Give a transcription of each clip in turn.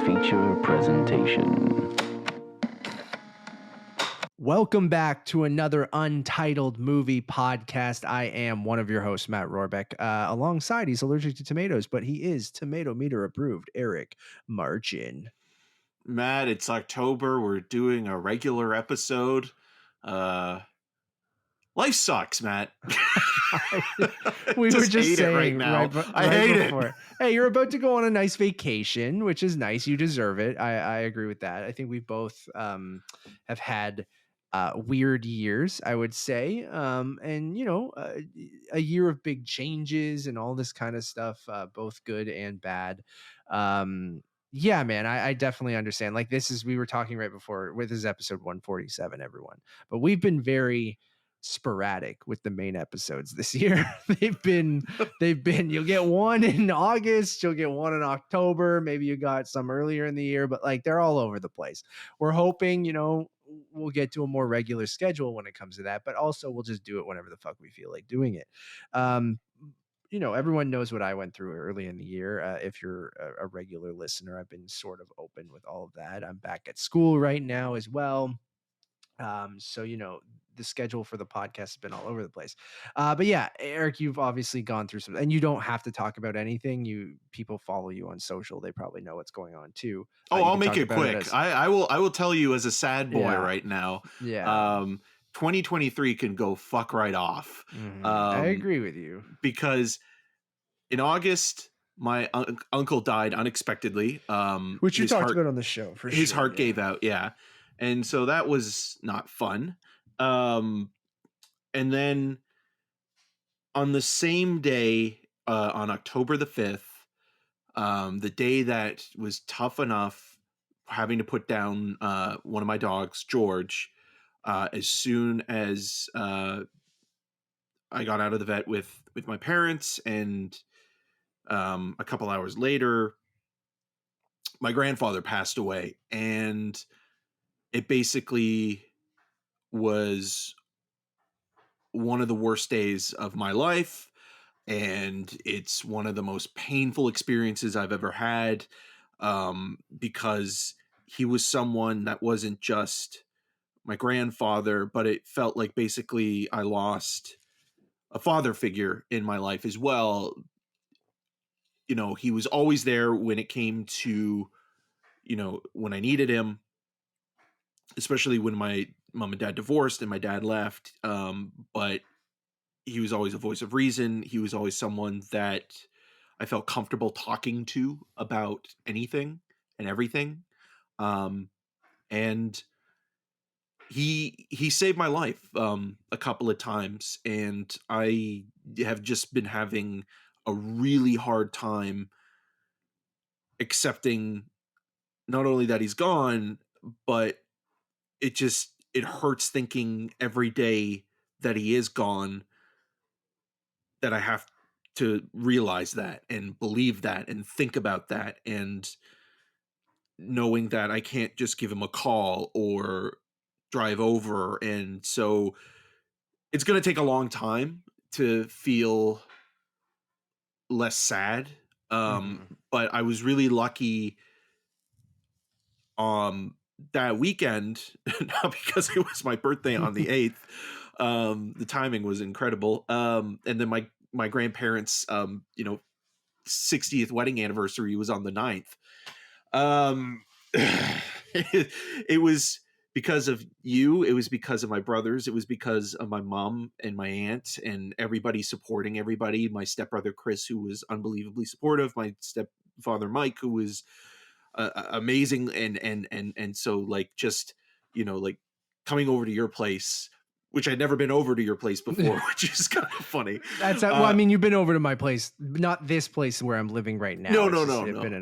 feature presentation. Welcome back to another Untitled movie podcast. I am one of your hosts, Matt Rohrbeck. Alongside, he's allergic to tomatoes, but he is tomato meter approved, Eric Marchin. Matt, it's October. We're doing a regular episode. Life sucks, Matt. We were just saying right now. I hate it. Hey, you're about to go on a nice vacation, which is nice. You deserve it. I agree with that. I think we both have had weird years, I would say. And, you know, a year of big changes and all this kind of stuff, both good and bad. Yeah, man, I definitely understand. Like we were talking right before, this is episode 147, everyone. But we've been very sporadic with the main episodes this year. they've been you'll get one in August, you'll get one in October, maybe you got some earlier in the year, but like they're all over the place. We're hoping, you know, we'll get to a more regular schedule when it comes to that, but also we'll just do it whenever the fuck we feel like doing it. You know, everyone knows what I went through early in the year. If you're a regular listener, I've been sort of open with all of that. I'm back at school right now as well. So, you know, the schedule for the podcast has been all over the place. But yeah, Eric, you've obviously gone through some, and you don't have to talk about anything. People follow you on social. They probably know what's going on too. I'll make it quick. I will tell you as a sad boy right now. Yeah. 2023 can go fuck right off. Mm-hmm. I agree with you. Because in August, my uncle died unexpectedly. Which you talked about on the show, for sure. His heart gave out, yeah. And so that was not fun. And then on the same day, on October the 5th, the day that was tough enough, having to put down one of my dogs, George, as soon as I got out of the vet with my parents, and a couple hours later, my grandfather passed away, and it basically was one of the worst days of my life, and it's one of the most painful experiences I've ever had, because he was someone that wasn't just my grandfather, but it felt like basically I lost a father figure in my life as well. You know, he was always there when it came to, you know, when I needed him, especially when my mom and dad divorced and my dad left. But he was always a voice of reason. He was always someone that I felt comfortable talking to about anything and everything. And he saved my life a couple of times, and I have just been having a really hard time accepting not only that he's gone, but it hurts thinking every day that he is gone, that I have to realize that and believe that and think about that, and knowing that I can't just give him a call or drive over. And so it's going to take a long time to feel less sad. But I was really lucky that weekend, not because it was my birthday on the 8th. The timing was incredible. And then my grandparents, 60th wedding anniversary was on the 9th. It was because of you. It was because of my brothers. It was because of my mom and my aunt and everybody supporting everybody. My stepbrother Chris, who was unbelievably supportive. My stepfather Mike, who was amazing. And so, like, just, you know, like coming over to your place, which I'd never been over to your place before, which is kind of funny. That's well, I mean, you've been over to my place, not this place where I'm living right now. No.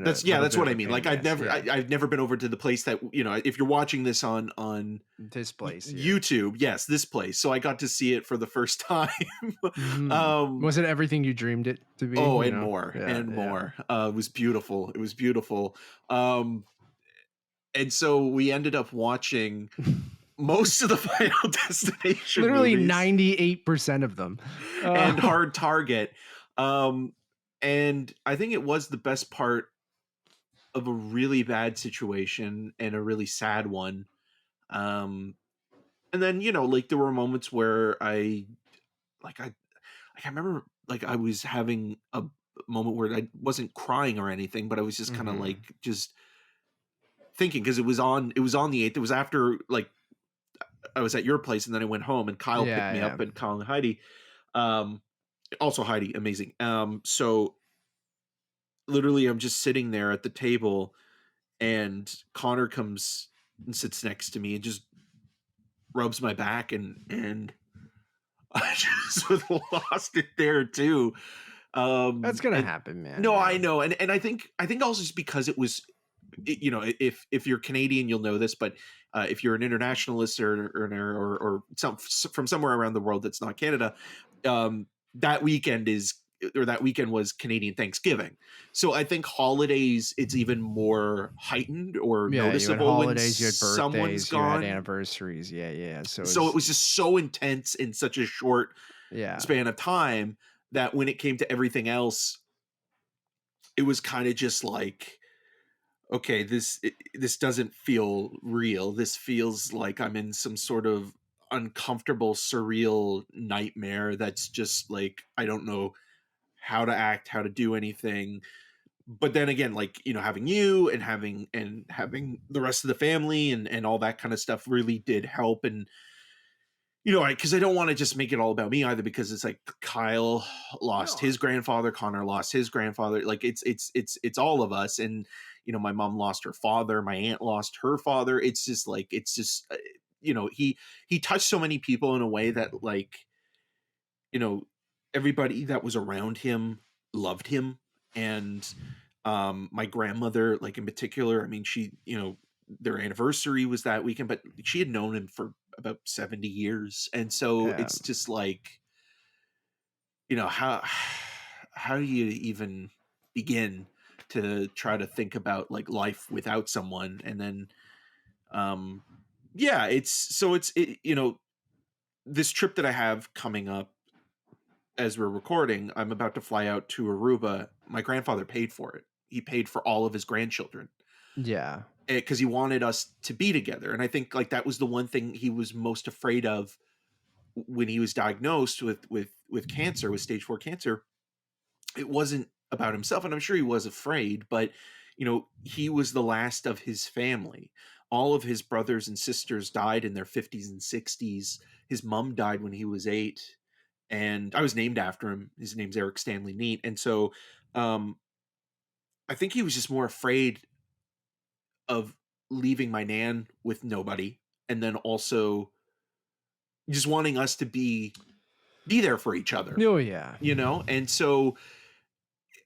That's what I mean. Like, I've never been over to the place that, you know, if you're watching this on this place, YouTube, yes, this place. So I got to see it for the first time. Was it everything you dreamed it to be? Oh, and more. It was beautiful. It was beautiful. And so we ended up watching most of the Final Destination literally movies, 98% of them, and Hard Target. And I think it was the best part of a really bad situation and a really sad one. Um, and then, like there were moments where like I I remember like I was having a moment where I wasn't crying or anything, but I was just kind of Mhm. like just thinking because it was on the 8th. It was after like I was at your place and then I went home and Kyle picked Yeah, me yeah. up and Kyle and Heidi. Um, Also Heidi, amazing. So literally I'm just sitting there at the table and Connor comes and sits next to me and just rubs my back and I just lost it there too. That's gonna And happen, man. no, Yeah. I know, and I think also just because it was, if you're Canadian, you'll know this, but if you're an internationalist or from somewhere around the world that's not Canada, um, that weekend is or that weekend was Canadian Thanksgiving. So I think holidays it's even more heightened or Yeah, you had noticeable when holidays, you had someone's birthdays, you had gone. anniversaries. Yeah, yeah. So So it it's was just so intense in such a short yeah. span of time that when it came to everything else, it was kind of just like, okay, this doesn't feel real. This feels like I'm in some sort of uncomfortable, surreal nightmare that's just like I don't know how to act, how to do anything. But then again, like, having you and having the rest of the family and all that kind of stuff really did help. And because I don't want to just make it all about me either, because it's like Kyle lost No. his grandfather, Connor lost his grandfather. Like it's all of us, and my mom lost her father, my aunt lost her father. It's just like he touched so many people in a way that like you know everybody that was around him loved him. And my grandmother, like in particular, I mean, she their anniversary was that weekend, but she had known him for about 70 years. And so Yeah. it's just like, how do you even begin to try to think about like life without someone? And then um yeah, this trip that I have coming up as we're recording, I'm about to fly out to Aruba. My grandfather paid for it. He paid for all of his grandchildren Yeah. because he wanted us to be together. And I think like that was the one thing he was most afraid of when he was diagnosed with cancer, with stage 4 cancer. It wasn't about himself, and I'm sure he was afraid, but he was the last of his family. All of his brothers and sisters died in their 50s and 60s. His mom died when he was 8, and I was named after him. His name's Eric Stanley Neat. And so um I think he was just more afraid of leaving my nan with nobody, and then also just wanting us to be there for each other, Oh yeah. and so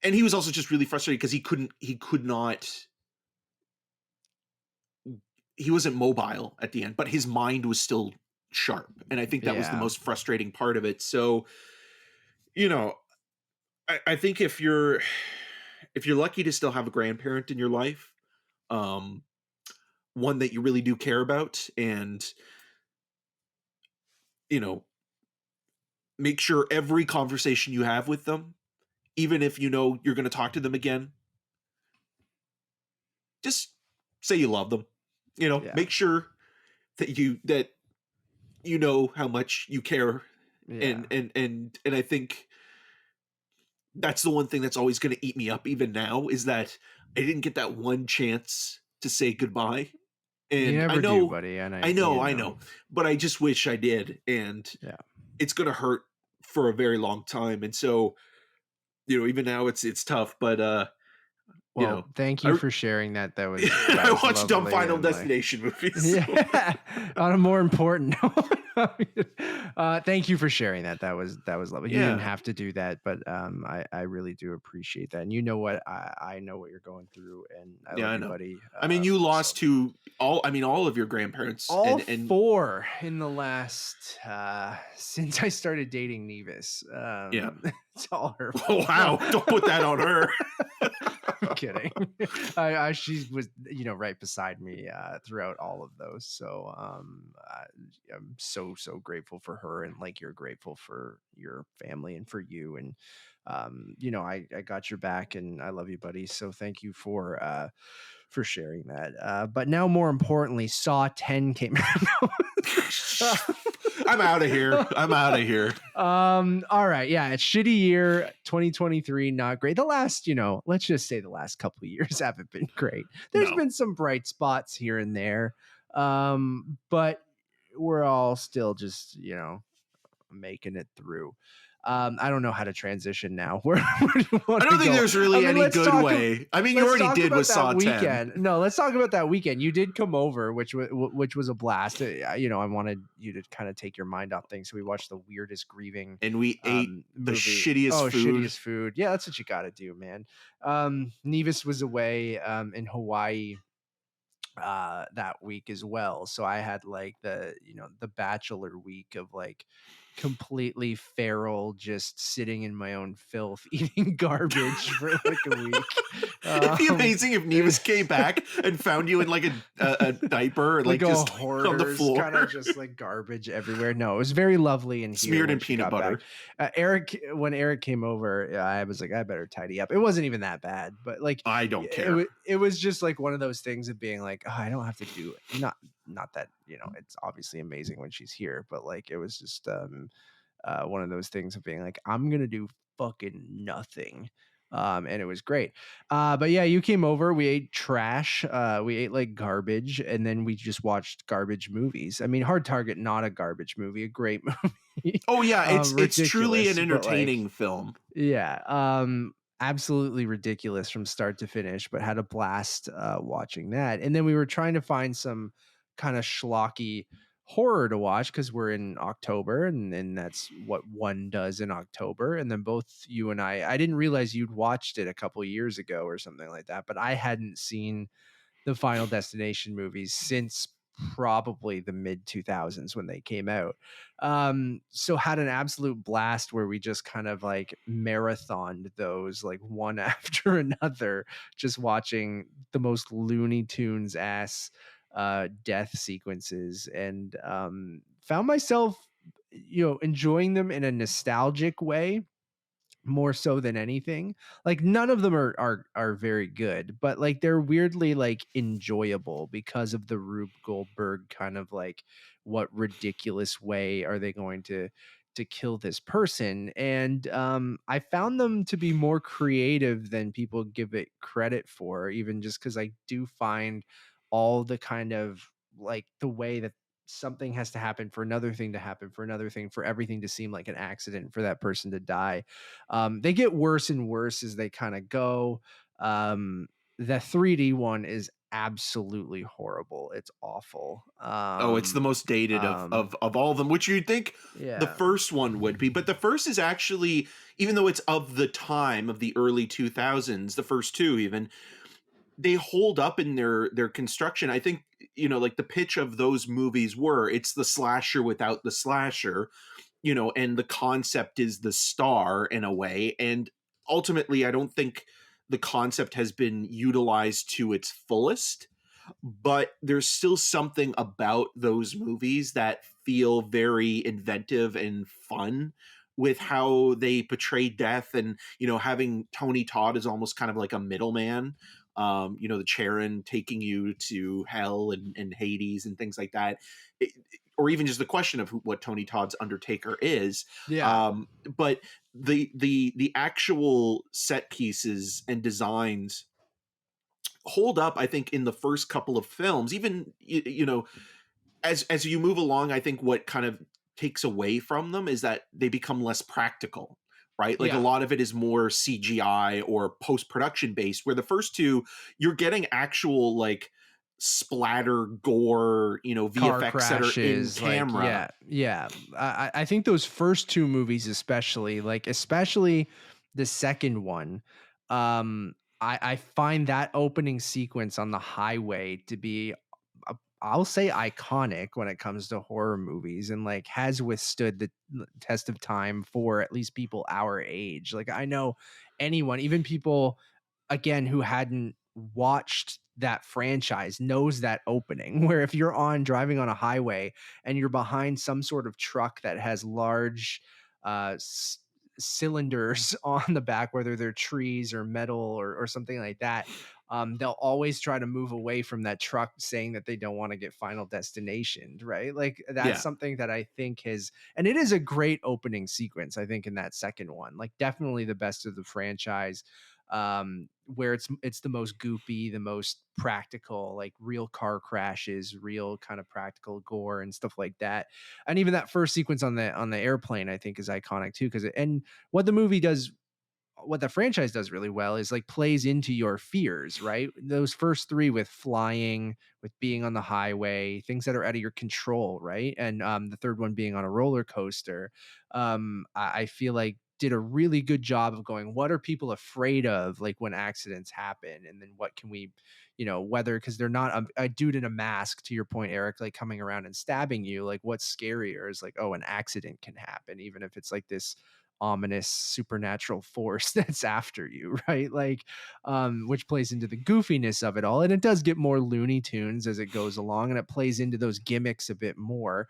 and he was also just really frustrated because he wasn't mobile at the end, but his mind was still sharp, and I think that was the Yeah. most frustrating part of it. So you know I think if you're lucky to still have a grandparent in your life, um one that you really do care about, and you know make sure every conversation you have with them, even if you're going to talk to them again, just say you love them. Yeah. Make sure that you know how much you care. Yeah. And I think that's the one thing that's always going to eat me up even now, is that I didn't get that one chance to say goodbye. You And I never do, know, buddy. And I know, I know, but I just wish I did. And Yeah. it's going to hurt for a very long time. And so, even now it's tough, but you Well, know, thank you I for sharing that. That was I watched dumb lovely Final and like Destination movies. So. yeah. On a more important note, thank you for sharing that. That was lovely. You didn't Yeah, have to do that, but I really do appreciate that. And you know what? I know what you're going through, and I yeah, love I you, know. buddy. I mean, you So lost to all of your grandparents, all and four in the last since I started dating Nevis. yeah, It's all her Oh, fault. wow. Don't put that on her. I'm kidding. She was, right beside me throughout all of those. So I'm so grateful for her, and like you're grateful for your family and for you. And I got your back, and I love you, buddy. So thank you for sharing that. But now, more importantly, Saw 10 came out. I'm out of here. All right. Yeah, it's shitty year 2023, not great. The last, let's just say the last couple of years haven't been great. There's been some bright spots here and there. But we're all still just, making it through. I don't know how to transition now. Where do you want I don't to think go? there's really any good way. I mean, you Let's already talk did about with that Saw 10. weekend. No, let's talk about that weekend. You did come over, which was a blast. I wanted you to kind of take your mind off things. So we watched the weirdest grieving, And we ate the movie. shittiest food. Shittiest food. Yeah, that's what you got to do, man. Nevis was away in Hawaii that week as well, so I had like the bachelor week of like completely feral, just sitting in my own filth eating garbage for like a week. It'd be amazing if Nevis came back and found you in like a diaper, like just on the floor, kind of just like garbage everywhere. No, it was very lovely in smeared here in peanut butter. When Eric came over, I was like, I better tidy up. It wasn't even that bad, but like, I don't care. It was just like one of those things of being like, oh, I don't have to do it. Not that it's obviously amazing when she's here, but like it was just one of those things of being like, I'm gonna do fucking nothing. And it was great. But yeah, you came over, we ate trash, we ate like garbage, and then we just watched garbage movies. I mean, Hard Target, not a garbage movie, a great movie. Oh yeah, it's truly an ridiculous, but, entertaining like, film. Yeah, absolutely ridiculous from start to finish, but had a blast watching that. And then we were trying to find some kind of schlocky horror to watch because we're in October, and that's what one does in October. And then both you and I didn't realize you'd watched it a couple years ago or something like that, but I hadn't seen the Final Destination movies since probably the mid 2000s when they came out. So had an absolute blast where we just kind of like marathoned those like one after another, just watching the most Looney Tunes ass death sequences, and found myself enjoying them in a nostalgic way more so than anything. Like none of them are very good, but like they're weirdly like enjoyable because of the Rube Goldberg kind of like, what ridiculous way are they going to kill this person? And I found them to be more creative than people give it credit for, even just because I do find all the kind of like the way that something has to happen for another thing to happen for another thing for everything to seem like an accident for that person to die. They get worse and worse as they kind of go. The 3D one is absolutely horrible. It's awful. It's the most dated of all of them, which you'd think the first one would be. But the first is actually, even though it's of the time of the early 2000s, the first two even, they hold up in their construction. I think, like the pitch of those movies it's the slasher without the slasher, and the concept is the star in a way. And ultimately, I don't think the concept has been utilized to its fullest, but there's still something about those movies that feel very inventive and fun with how they portray death. And, having Tony Todd is almost kind of like a middleman, the Charon taking you to hell and Hades and things like that. Or even just the question of what Tony Todd's Undertaker is. But the actual set pieces and designs hold up, I think, in the first couple of films. Even as you move along, I think what kind of takes away from them is that they become less practical, right? Like a lot of it is more CGI or post-production based, where the first two, you're getting actual like splatter gore, VFX that are in camera. I think those first two movies, especially the second one, I find that opening sequence on the highway to be I'll say iconic when it comes to horror movies, and like has withstood the test of time for at least people our age. Like I know anyone, even people again who hadn't watched that franchise knows that opening where if you're on driving on a highway and you're behind some sort of truck that has large uh cylinders on the back, whether they're trees or metal or something like that, they'll always try to move away from that truck saying that they don't want to get final destination, right? Like that's Yeah. something that I think has, and it is a great opening sequence, I think, in that second one, like definitely the best of the franchise. Where it's the most goopy, the most practical, like real car crashes, real kind of practical gore and stuff like that. And even that first sequence on the airplane, I think, is iconic too, because and what the movie does, what the franchise does really well is like plays into your fears, right? Those first three with flying, with being on the highway, things that are out of your control, right? And the third one being on a roller coaster. I feel like did a really good job of going, what are people afraid of, like when accidents happen, and then what can we, whether because they're not a dude in a mask, to your point, Eric, like coming around and stabbing you, like what's scarier is like, oh, an accident can happen, even if it's like this ominous supernatural force that's after you, right? Like which plays into the goofiness of it all, and it does get more Looney Tunes as it goes along, and it plays into those gimmicks a bit more.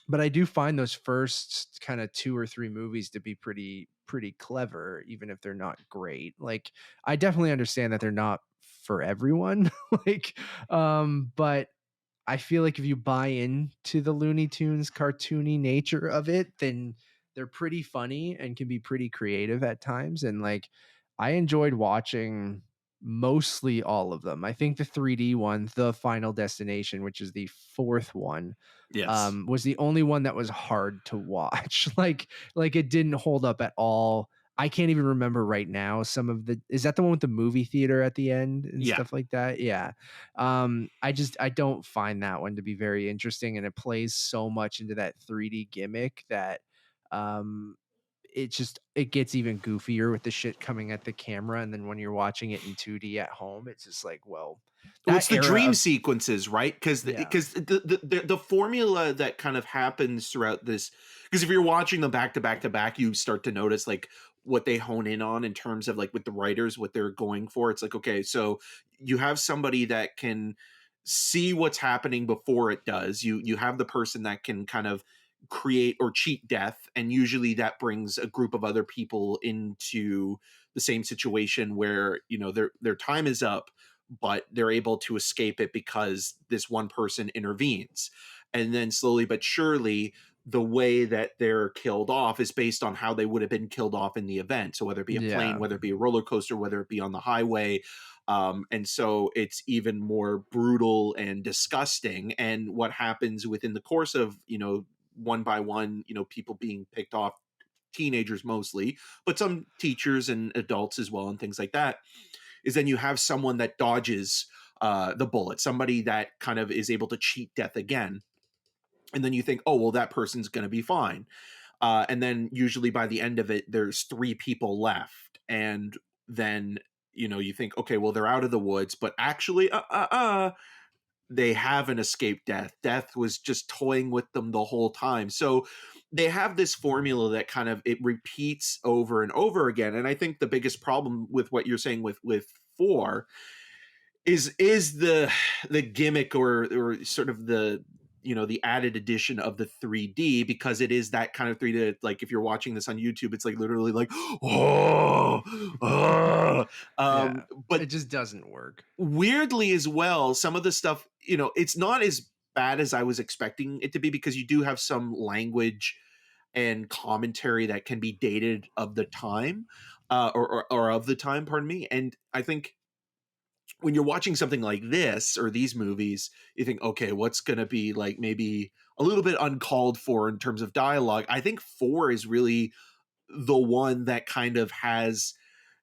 But I do find those first kind of two or three movies to be pretty clever, even if they're not great. Like I definitely understand that they're not for everyone. Like but I feel like if you buy into the Looney Tunes cartoony nature of it, then they're pretty funny and can be pretty creative at times. And like, I enjoyed watching mostly all of them. I think the 3D one, The Final Destination, which is the fourth one, Yes. was the only one that was hard to watch. Like it didn't hold up at all. I can't even remember right now some of the, is that the one with the movie theater at the end and Yeah. stuff like that? Yeah. I don't find that one to be very interesting, and it plays so much into that 3D gimmick that um it gets even goofier with the shit coming at the camera, and then when you're watching it in 2D at home, it's just like, well, Well, that it's the era dream of, sequences, right? Because yeah. the formula that kind of happens throughout this, because if you're watching them back to back to back, you start to notice like what they hone in on in terms of like with the writers, what they're going for. It's like, okay, so you have somebody that can see what's happening before it does. You have the person that can kind of create or cheat death, and usually that brings a group of other people into the same situation where their time is up, but they're able to escape it because this one person intervenes. And then slowly but surely, the way that they're killed off is based on how they would have been killed off in the event. So whether it be a plane, Yeah. whether it be a roller coaster, whether it be on the highway. And so it's even more brutal and disgusting. And what happens within the course of, one by one, people being picked off, teenagers mostly, but some teachers and adults as well, and things like that, is then you have someone that dodges the bullet, somebody that kind of is able to cheat death again. And then you think, oh, well, that person's going to be fine. And then usually by the end of it, there's three people left. And then, you think, okay, well, they're out of the woods, but actually, they haven't escaped death. Death was just toying with them the whole time. So they have this formula that kind of it repeats over and over again. And I think the biggest problem with what you're saying with four is the gimmick or sort of the added addition of the 3D, because it is that kind of 3D. Like if you're watching this on YouTube, it's like literally like oh, oh. Yeah. But It just doesn't work. weirdly as well, some of the stuff, it's not as bad as I was expecting it to be, because you do have some language and commentary that can be dated of the time, or of the time, pardon me. And I think when you're watching something like this or these movies, you think, okay, what's going to be like maybe a little bit uncalled for in terms of dialogue. I think four is really the one that kind of has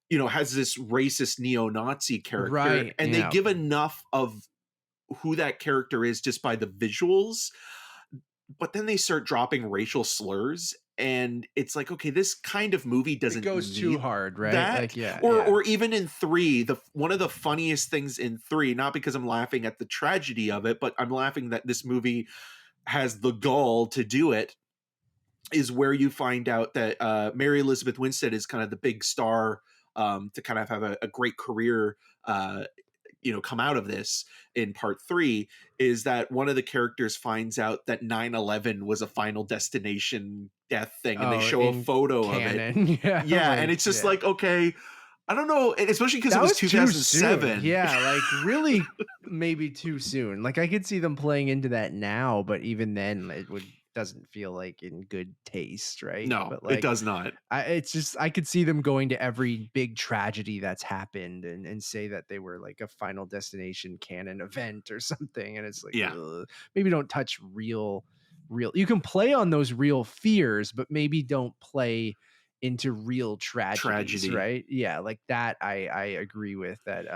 this racist neo-Nazi character, Right. and they Yeah. give enough of who that character is just by the visuals, but then they start dropping racial slurs, and it's like, okay, this kind of movie It doesn't goes too need hard, right? that. Like, yeah, Or yeah. or even in 3, the one of the funniest things in 3, not because I'm laughing at the tragedy of it, but I'm laughing that this movie has the gall to do it, is where you find out that Mary Elizabeth Winstead is kind of the big star, to kind of have a great career, come out of this in part 3, is that one of the characters finds out that 9/11 was a Final Destination death thing, and they Oh, show a in photo of it. canon. Yeah, Yeah, and like, it's just yeah. like, okay, I don't know, and especially because it That was was too soon. 2007. Yeah, like really maybe too soon. Like I could see them playing into that now, but even then it would doesn't feel like in good taste, right? No, But it like does not. it's just I could see them going to every big tragedy that's happened and say that they were like a Final Destination canon event or something. And it's like, Yeah, ugh, maybe don't touch real. You can play on those real fears, but maybe don't play into real tragedies, tragedy. right? Yeah, like that. I agree with that.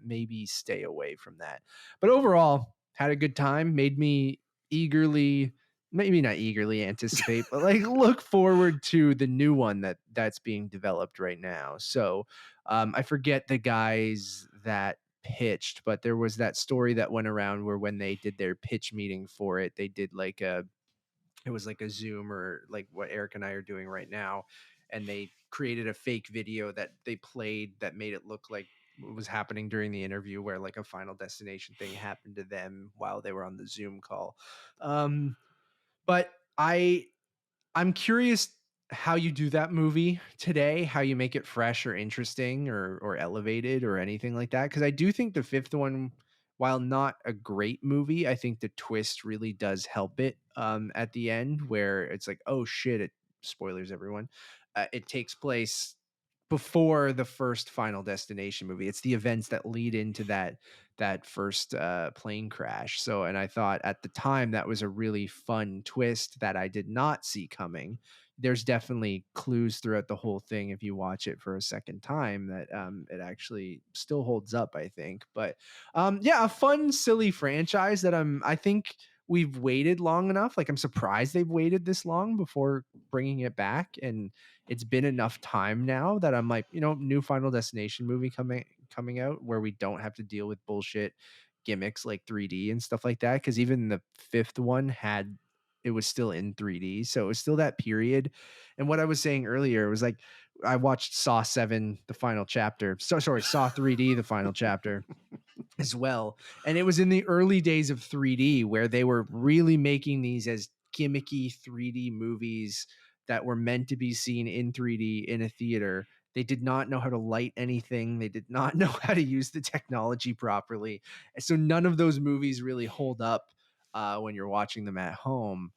Maybe stay away from that. But overall, had a good time. Made me eagerly, maybe not eagerly anticipate, but like look forward to the new one that's being developed right now. So I forget the guys that pitched, but there was that story that went around where when they did their pitch meeting for it, they did like it was like a Zoom or like what Eric and I are doing right now, and they created a fake video that they played that made it look like what was happening during the interview, where like a Final Destination thing happened to them while they were on the Zoom call. Um, but I'm curious how you do that movie today, how you make it fresh or interesting or elevated or anything like that. Because I do think the fifth one, while not a great movie, I think the twist really does help it at the end, where it's like, oh shit, it spoilers everyone. It takes place before the first Final Destination movie. It's the events that lead into that first plane crash. So, and I thought at the time that was a really fun twist that I did not see coming. There's definitely clues throughout the whole thing if you watch it for a second time that it actually still holds up, I think. But yeah, a fun, silly franchise that I think we've waited long enough. Like I'm surprised they've waited this long before bringing it back, and it's been enough time now that I'm like, new Final Destination movie coming out where we don't have to deal with bullshit gimmicks like 3D and stuff like that. Because even the fifth one it was still in 3D, so it was still that period. And what I was saying earlier was like, I watched Saw 7, the final chapter. So sorry, Saw 3D, the final chapter as well. And it was in the early days of 3D where they were really making these as gimmicky 3D movies that were meant to be seen in 3D in a theater. They did not know how to light anything. They did not know how to use the technology properly. And so none of those movies really hold up when you're watching them at home.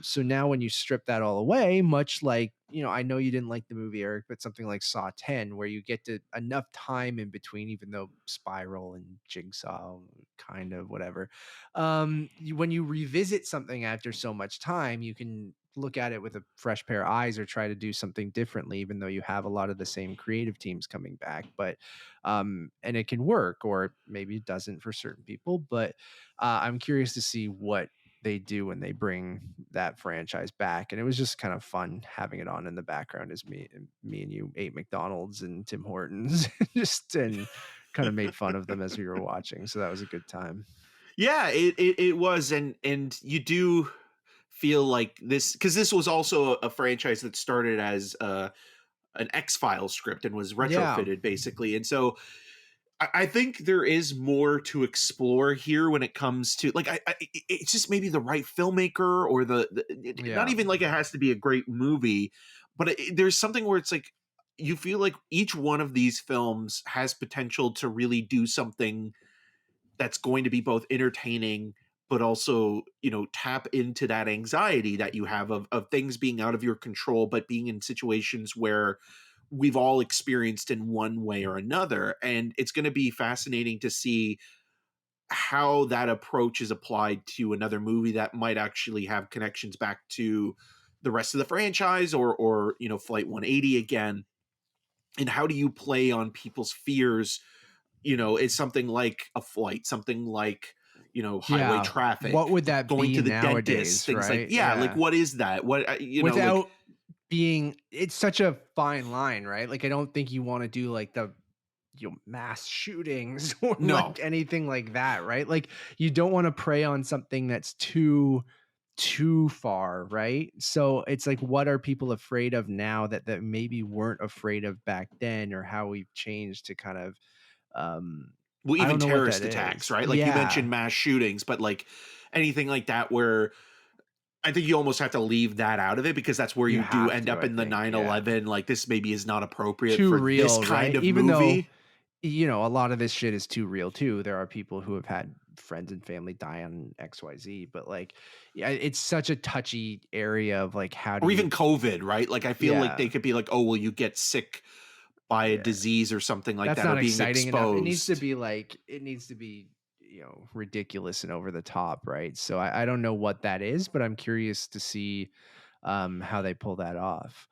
So now when you strip that all away, much like, I know you didn't like the movie, Eric, but something like Saw 10, where you get to enough time in between, even though Spiral and Jigsaw kind of whatever. When you revisit something after so much time, you can look at it with a fresh pair of eyes or try to do something differently, even though you have a lot of the same creative teams coming back. But and it can work, or maybe it doesn't for certain people. But I'm curious to see what they do when they bring that franchise back. And it was just kind of fun having it on in the background as me and you ate McDonald's and Tim Hortons just and kind of made fun of them as we were watching. So that was a good time. Yeah, it was, and you do feel like this, because this was also a franchise that started as an X-Files script and was Yeah. retrofitted basically, and so I think there is more to explore here when it comes to like it's just maybe the right filmmaker or not Yeah. even like it has to be a great movie, but there's something where it's like you feel like each one of these films has potential to really do something that's going to be both entertaining but also tap into that anxiety that you have of things being out of your control but being in situations where we've all experienced in one way or another. And it's going to be fascinating to see how that approach is applied to another movie that might actually have connections back to the rest of the franchise, or Flight 180 again. And how do you play on people's fears? It's something like a flight, something like highway traffic, what would that going be to the nowadays, dentist, things right? like what is that? What, Without being, it's such a fine line, right? Like, I don't think you want to do like the mass shootings or no. like anything like that, right? Like, you don't want to prey on something that's too far, right? So it's like, what are people afraid of now that maybe weren't afraid of back then, or how we've changed to kind of Well, I even don't know what that terrorist attacks, is. right? Like you mentioned mass shootings, but like anything like that where I think you almost have to leave that out of it, because that's where You you do have end to, up I in the think. 9/11. Like, this maybe is not appropriate Too for this real, kind right? of Even though, movie. a lot of this shit is too real too. There are people who have had friends and family die on XYZ, but like, yeah, it's such a touchy area of like, how do Or you, even COVID, right? Like, I feel like they yeah, could be like, oh, well, you get sick by a yeah, disease or something like that's that, or not being exciting enough. It needs to exposed. be like, ridiculous and over the top, right? So I don't know what that is, but I'm curious to see how they pull that off.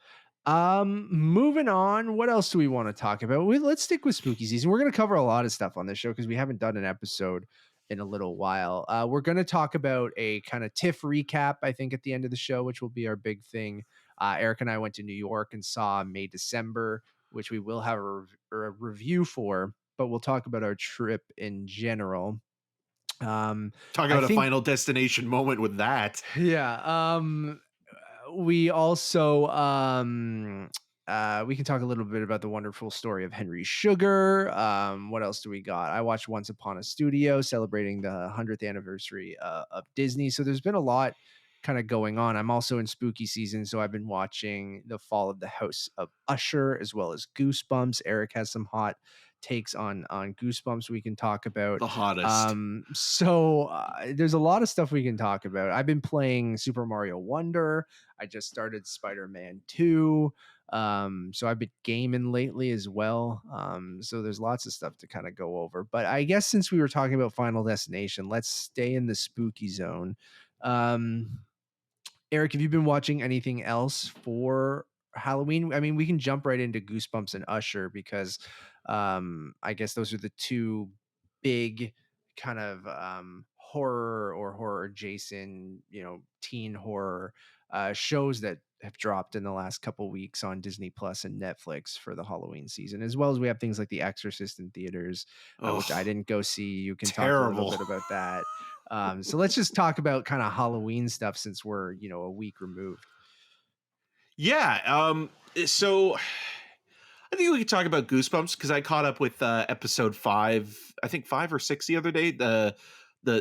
Moving on, what else do we want to talk about? Let's stick with spooky season. We're going to cover a lot of stuff on this show because we haven't done an episode in a little while. We're going to talk about a kind of TIFF recap, I think, at the end of the show, which will be our big thing. Eric and I went to New York and saw May December, which we will have a review for, but we'll talk about our trip in general. Talk I about a think, final destination moment with that. yeah. We also we can talk a little bit about the wonderful story of Henry Sugar. What else do we got? I watched Once Upon a Studio celebrating the 100th anniversary of Disney. So there's been a lot kind of going on. I'm also in spooky season, so I've been watching The Fall of the House of Usher as well as Goosebumps. Eric has some hot takes on Goosebumps we can talk about. The hottest. There's a lot of stuff we can talk about. I've been playing Super Mario Wonder. I just started Spider-Man 2. So I've been gaming lately as well. So there's lots of stuff to kind of go over. But I guess since we were talking about Final Destination, let's stay in the spooky zone. Eric, have you been watching anything else for Halloween? I mean, we can jump right into Goosebumps and Usher because I guess those are the two big kind of horror or horror adjacent, teen horror shows that have dropped in the last couple weeks on Disney Plus and Netflix for the Halloween season, as well as we have things like The Exorcist in theaters, which I Oh, didn't go see. You can talk a little terrible. bit about that. So let's just talk about kind of Halloween stuff since we're, a week removed. Yeah. So I think we could talk about Goosebumps, because I caught up with episode 5, I think 5 or 6 the other day. The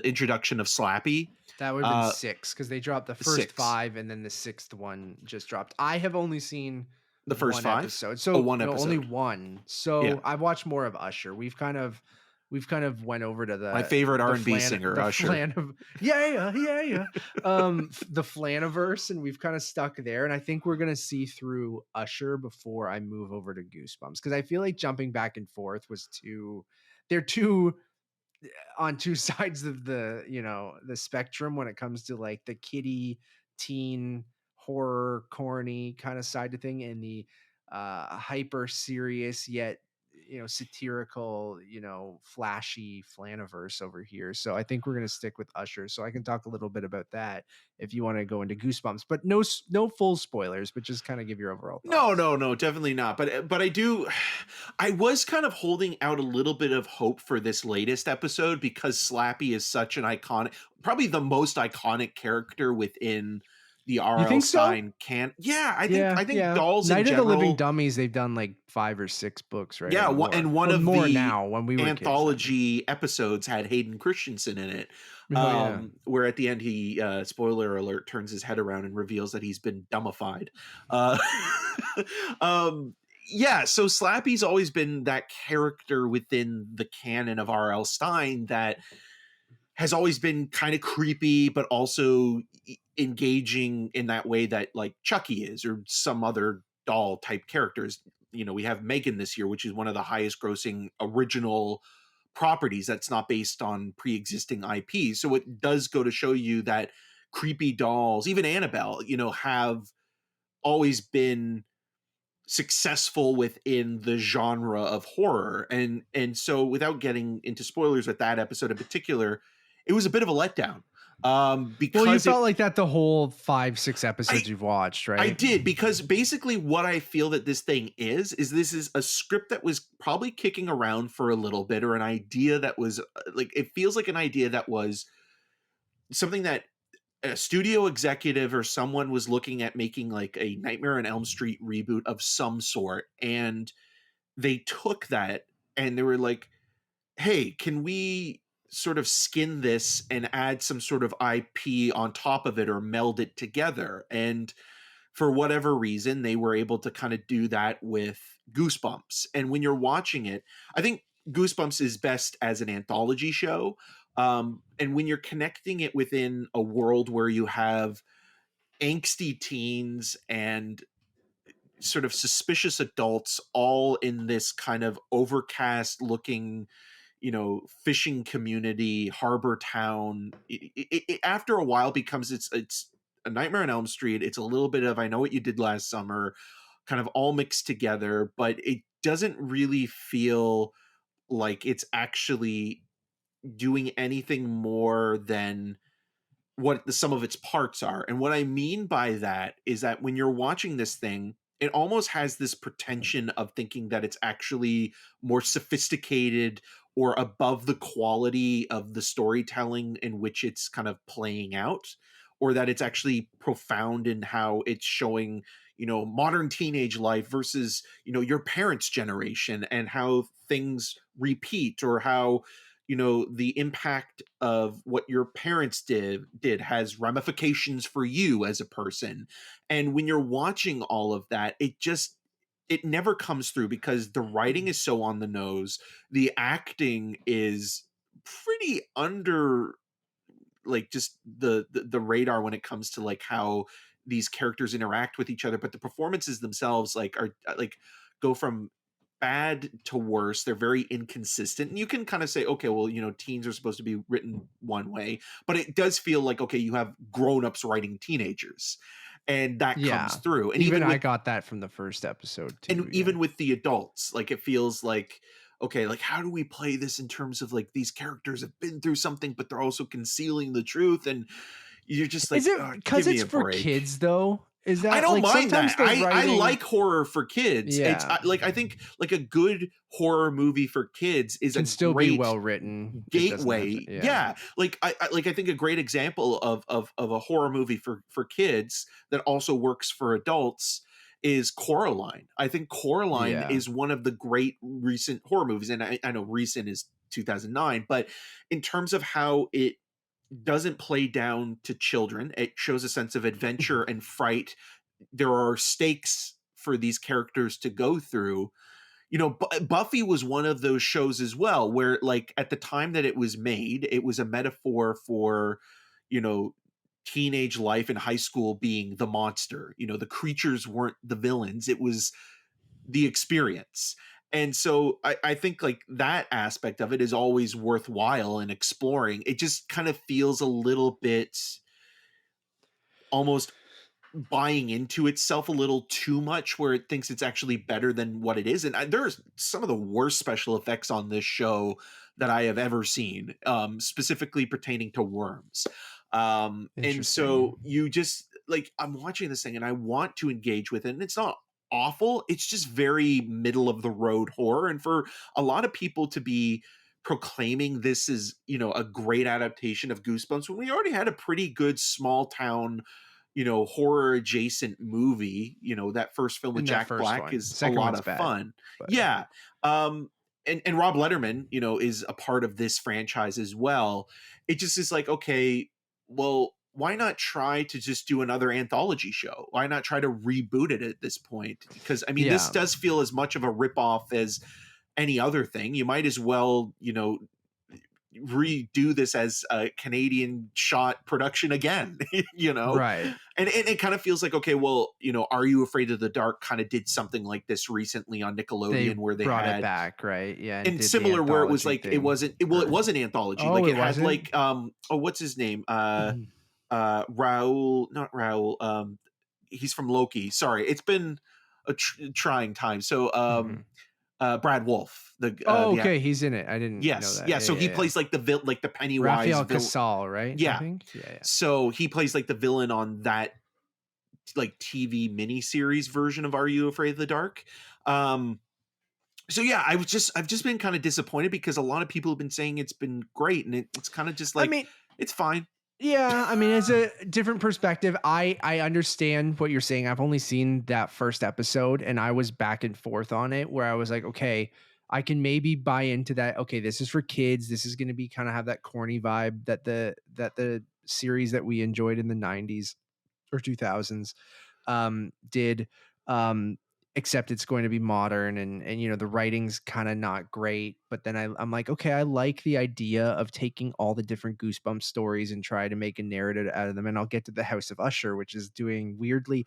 introduction of Slappy. That would have been 6 because they dropped the first 6. 5 and then the 6th one just dropped. I have only seen The first one 5? episode. Oh, So one no, only episode. one. Yeah. So I've watched more of Usher. We've kind of went over to My favorite the R&B singer, the Usher. the Flaniverse, and we've kind of stuck there. And I think we're gonna see through Usher before I move over to Goosebumps, because I feel like jumping back and forth was they're too on two sides of the the spectrum when it comes to like the kiddie teen horror corny kind of side of thing, and the hyper serious yet satirical flashy Flaniverse over here. So I think we're going to stick with Usher, so I can talk a little bit about that if you want to go into Goosebumps, but no full spoilers, but just kind of give your overall thoughts. No, definitely not. But I was kind of holding out a little bit of hope for this latest episode, because Slappy is such an iconic, probably the most iconic character within the You R.L. think so? Stine can. Yeah, I think dolls Night in of general. the Living Dummies, they've done like 5 or 6 books, right? Yeah, Or more. and one Well, of more the now. When we were kids, anthology episodes had Hayden Christensen in it. yeah. Where at the end he, spoiler alert, turns his head around and reveals that he's been dummified. Uh, yeah, so Slappy's always been that character within the canon of R.L. Stine that has always been kind of creepy, but also engaging in that way that like Chucky is, or some other doll type characters. We have Megan this year, which is one of the highest grossing original properties that's not based on pre-existing IP. So it does go to show you that creepy dolls, even Annabelle, have always been successful within the genre of horror. And so without getting into spoilers with that episode in particular, it was a bit of a letdown. Well, you Because felt like that the whole 5-6 episodes you've watched, right? I did, because basically what I feel that this thing is this is a script that was probably kicking around for a little bit, or an idea that was like, it feels like an idea that was something that a studio executive or someone was looking at making, like a Nightmare on Elm Street reboot of some sort, and they took that and they were like, hey, can we sort of skin this and add some sort of IP on top of it, or meld it together? And for whatever reason, they were able to kind of do that with Goosebumps. And when you're watching it, I think Goosebumps is best as an anthology show. And when you're connecting it within a world where you have angsty teens and sort of suspicious adults all in this kind of overcast looking, fishing community, harbor town, after a while becomes, it's a Nightmare on Elm Street. It's a little bit of I Know What You Did Last Summer, kind of all mixed together, but it doesn't really feel like it's actually doing anything more than what the sum of its parts are. And what I mean by that is that when you're watching this thing, it almost has this pretension of thinking that it's actually more sophisticated or above the quality of the storytelling in which it's kind of playing out, or that it's actually profound in how it's showing, modern teenage life versus, your parents' generation, and how things repeat, or how, the impact of what your parents did has ramifications for you as a person. And when you're watching all of that, it never comes through, because the writing is so on the nose. The acting is pretty under, like, just the radar when it comes to like how these characters interact with each other. But the performances themselves are like, go from bad to worse. They're very inconsistent, and you can kind of say, okay, well, teens are supposed to be written one way, but it does feel like, okay, you have grown-ups writing teenagers, and that comes through. And even I got that from the first episode too. And even with the adults, like, it feels like, okay, like, how do we play this in terms of like, these characters have been through something, but they're also concealing the truth, and you're just like, is it because it's for kids though? Is that, I don't like, mind sometimes that. the I writing... like horror for kids. It's Yeah. I think like a good horror movie for kids is can a still be great well written. gateway. Yeah. Like I think a great example of a horror movie for kids that also works for adults is Coraline. I think Coraline is one of the great recent horror movies, and I know recent is 2009, but in terms of how it doesn't play down to children, it shows a sense of adventure and fright. There are stakes for these characters to go through. Buffy was one of those shows as well, where, like, at the time that it was made, it was a metaphor for, teenage life in high school being the monster. The creatures weren't the villains. It was the experience. And so I think like that aspect of it is always worthwhile in exploring. It just kind of feels a little bit almost buying into itself a little too much, where it thinks it's actually better than what it is. And there's some of the worst special effects on this show that I have ever seen, specifically pertaining to worms. And so you just like, I'm watching this thing and I want to engage with it, and it's not awful. It's just very middle of the road horror. And for a lot of people to be proclaiming this is, a great adaptation of Goosebumps, when we already had a pretty good small town, horror adjacent movie, that first film with Jack Black is a lot of fun. Yeah. And Rob Letterman, is a part of this franchise as well. It just is like, okay, well, why not try to just do another anthology show? Why not try to reboot it at this point? Because I mean, this does feel as much of a ripoff as any other thing. You might as well, redo this as a Canadian shot production again, Right. And it kind of feels like, okay, well, Are You Afraid of the Dark kind of did something like this recently on Nickelodeon, where they brought had it back, right? Yeah. And similar, where it was like, it wasn't an anthology. Like it had like, what's his name? Raul, not Raul. He's from Loki. Sorry. It's been a trying time. So, Brad Wolf. Oh, okay, he's in it. I didn't know Yes, that. yeah. Yeah, So he yeah, yeah. plays like the Pennywise Raphael villain. Casal, right? I Yeah. think. Yeah, yeah. So he plays like the villain on that like TV miniseries version of Are You Afraid of the Dark? So yeah, I've just been kind of disappointed because a lot of people have been saying it's been great, and it's kind of just I like mean, it's fine. yeah, I mean, it's a different perspective. I understand what you're saying. I've only seen that first episode, and I was back and forth on it, where I was like, okay, I can maybe buy into that. Okay, this is for kids. This is going to be kind of have that corny vibe that the series that we enjoyed in the 90s or 2000s did. um Except it's going to be modern, and you know, the writing's kind of not great, but then I'm like, okay, I like the idea of taking all the different Goosebumps stories and try to make a narrative out of them. And I'll get to the House of Usher, which is doing weirdly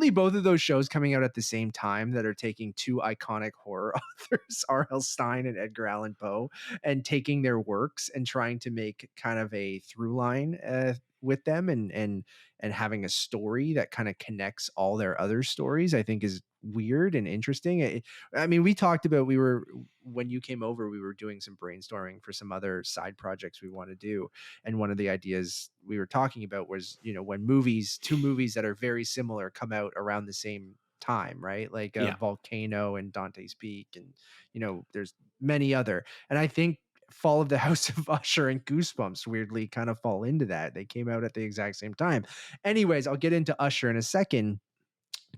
both of those shows coming out at the same time, that are taking two iconic horror authors, R.L. Stine and Edgar Allan Poe, and taking their works and trying to make kind of a through line with them, and having a story that kind of connects all their other stories, I think is weird and interesting. I mean, we talked about, when you came over, we were doing some brainstorming for some other side projects we want to do. And one of the ideas we were talking about was, you know, when two movies that are very similar come out around the same time, right? Like Yeah. Volcano and Dante's Peak, and, you know, there's many other. And I think Fall of the House of Usher and Goosebumps weirdly kind of fall into that. They came out at the exact same time. Anyways, I'll get into Usher in a second.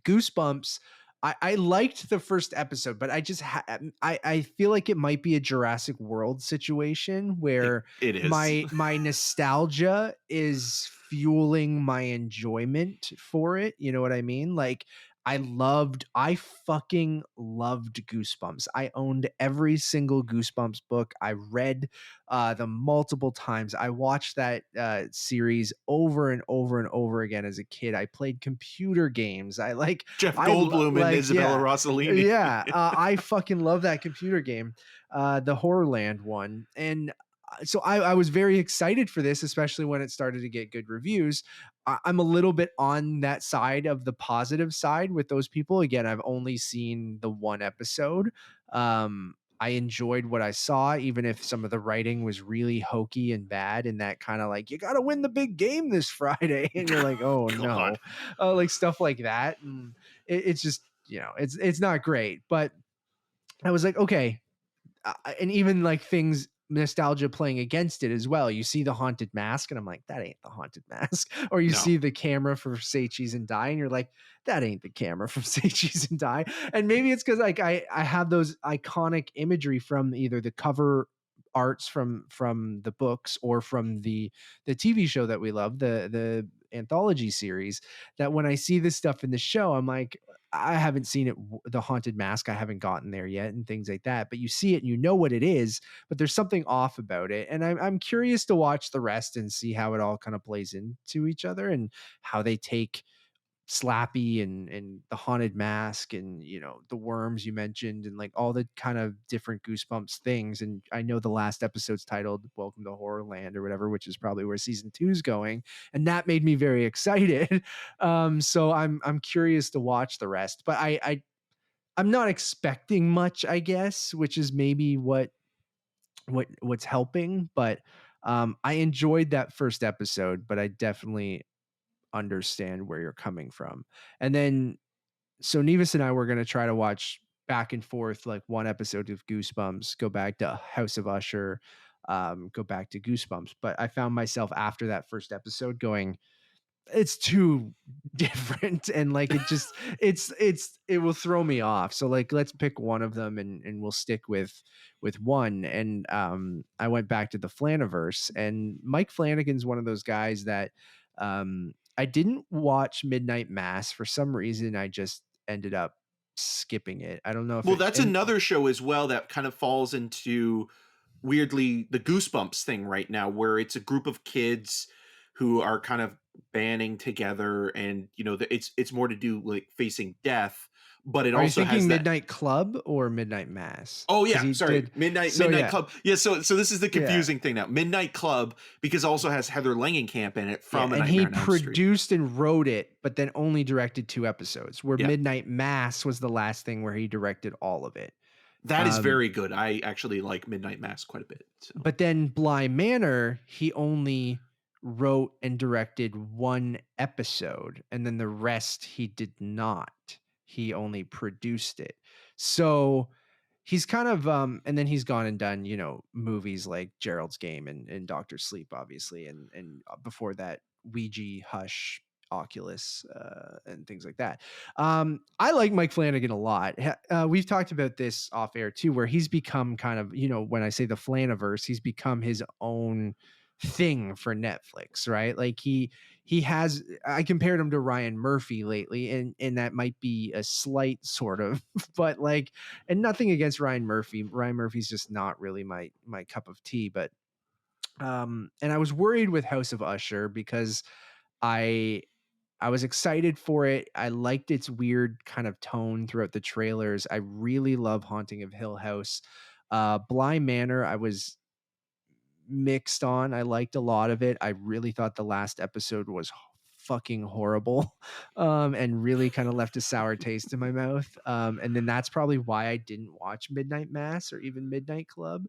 Goosebumps, I liked the first episode, but I feel like it might be a Jurassic World situation where It is. my nostalgia is fueling my enjoyment for it. You know what I mean? Like, I fucking loved Goosebumps. I owned every single Goosebumps book. I read them multiple times. I watched that series over and over and over again as a kid. I played computer games. Jeff Goldblum and Isabella Rossellini. Yeah, I fucking love that computer game, the Horrorland one. And so I was very excited for this, especially when it started to get good reviews. I'm a little bit on that side of the positive side with those people. Again, I've only seen the one episode. I enjoyed what I saw, even if some of the writing was really hokey and bad, and that kind of like, you got to win the big game this Friday. And you're like, oh no, like stuff like that. And it's just, you know, it's not great, but I was like, okay. And even like things, nostalgia playing against it as well. You see the haunted mask, and I'm like, that ain't the haunted mask. Or you see the camera for Say Cheese and Die, and you're like, that ain't the camera from Say Cheese and Die. And maybe it's because like I have those iconic imagery from either the cover arts from the books or from the TV show that we love, the anthology series, that when I see this stuff in the show, I'm like, I haven't seen it, the haunted mask, I haven't gotten there yet, and things like that. But you see it and you know what it is, but there's something off about it. And I'm curious to watch the rest and see how it all kind of plays into each other, and how they take Slappy and the haunted mask, and, you know, the worms you mentioned, and like all the kind of different Goosebumps things. And I know the last episode's titled Welcome to Horrorland or whatever, which is probably where season 2 is going, and that made me very excited. So I'm curious to watch the rest, but I'm not expecting much, I guess, which is maybe what's helping. But I enjoyed that first episode, but I definitely understand where you're coming from. And then, so Nevis and I were going to try to watch back and forth, like one episode of Goosebumps, go back to House of Usher, go back to Goosebumps. But I found myself after that first episode going, it's too different, and like it just it will throw me off. So like, let's pick one of them, and we'll stick with one. And I went back to the Flaniverse, and Mike Flanagan's one of those guys that I didn't watch Midnight Mass for some reason. I just ended up skipping it. I don't know if that's another show as well that kind of falls into weirdly the Goosebumps thing right now, where it's a group of kids who are kind of banding together, and you know, it's more to do like facing death, but it Are also you thinking has Midnight Club or Midnight Mass? Oh yeah, sorry, Midnight Club. Yeah, so this is the confusing thing now. Midnight Club, because it also has Heather Langenkamp in it from and he produced and wrote it, but then only directed 2 episodes. Where Midnight Mass was the last thing where he directed all of it. That is very good. I actually like Midnight Mass quite a bit. So. But then Bly Manor, he only wrote and directed one episode, and then the rest he did not. He only produced it. So he's kind of and then he's gone and done, you know, movies like Gerald's Game and Doctor Sleep, obviously, and before that, Ouija, Hush, Oculus, and things like that. I like Mike Flanagan a lot. We've talked about this off air too, where he's become kind of, you know, when I say the Flaniverse, he's become his own thing for Netflix, right? Like he has, I compared him to Ryan Murphy lately, and that might be a slight sort of, but like, and nothing against Ryan Murphy. Ryan Murphy's just not really my cup of tea, but and I was worried with House of Usher because I was excited for it. I liked its weird kind of tone throughout the trailers. I really love Haunting of Hill House. Bly Manor, I was mixed on. I liked a lot of it. I really thought the last episode was fucking horrible, and really kind of left a sour taste in my mouth. And then that's probably why I didn't watch Midnight Mass or even Midnight Club.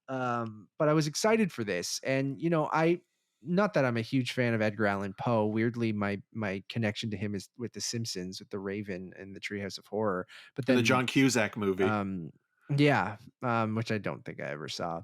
But I was excited for this, and you know, not that I'm a huge fan of Edgar Allan Poe. Weirdly, my connection to him is with The Simpsons, with The Raven and The Treehouse of Horror. But And then the John Cusack movie. Yeah, which I don't think I ever saw.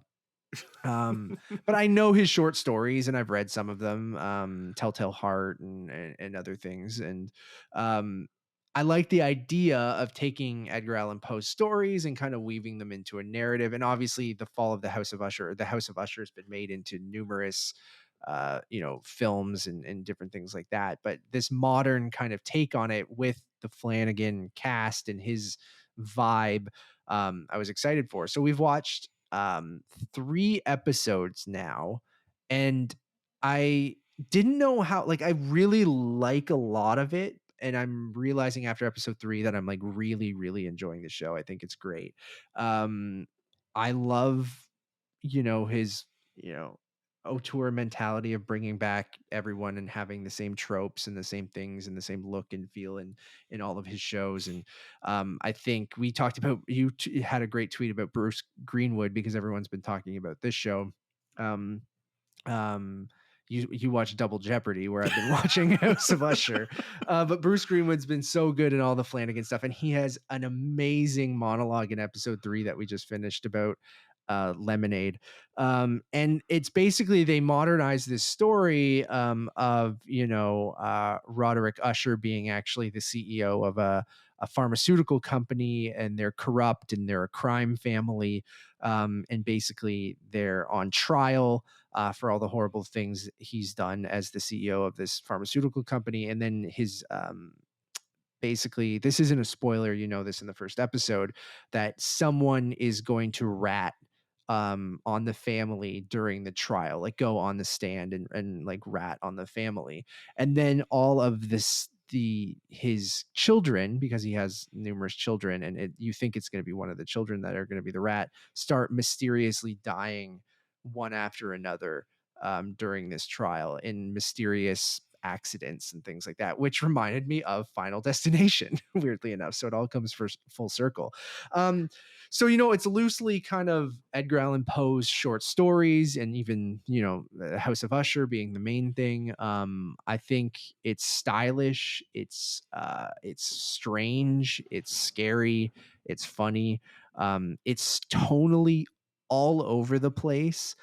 But I know his short stories and I've read some of them, Telltale Heart and other things. And I like the idea of taking Edgar Allan Poe's stories and kind of weaving them into a narrative. And obviously the fall of the House of Usher, the House of Usher has been made into numerous you know, films and different things like that. But this modern kind of take on it with the Flanagan cast and his vibe, I was excited for. So we've watched 3 episodes now, and I didn't know how, like, I really like a lot of it, and I'm realizing after episode 3 that I'm like really really enjoying the show. I think it's great. I love, you know, his, you know, auteur mentality of bringing back everyone and having the same tropes and the same things and the same look and feel in all of his shows. And I think we talked about, had a great tweet about Bruce Greenwood because everyone's been talking about this show. um um you watch Double Jeopardy, where I've been watching House of Usher. But Bruce Greenwood's been so good in all the Flanagan stuff, and he has an amazing monologue in episode 3 that we just finished about Lemonade. And it's basically, they modernize this story of, you know, Roderick Usher being actually the CEO of a pharmaceutical company, and they're corrupt and they're a crime family, and basically they're on trial for all the horrible things he's done as the CEO of this pharmaceutical company. And then his basically, this isn't a spoiler, you know this in the first episode, that someone is going to rat on the family during the trial, like go on the stand and like rat on the family. And then all of this, his children, because he has numerous children, and you think it's going to be one of the children that are going to be the rat, start mysteriously dying one after another during this trial in mysterious accidents and things like that, which reminded me of Final Destination, weirdly enough. So it all comes full circle. So, you know, it's loosely kind of Edgar Allan Poe's short stories, and even, you know, House of Usher being the main thing. I think it's stylish, it's strange, it's scary, it's funny, it's tonally all over the place.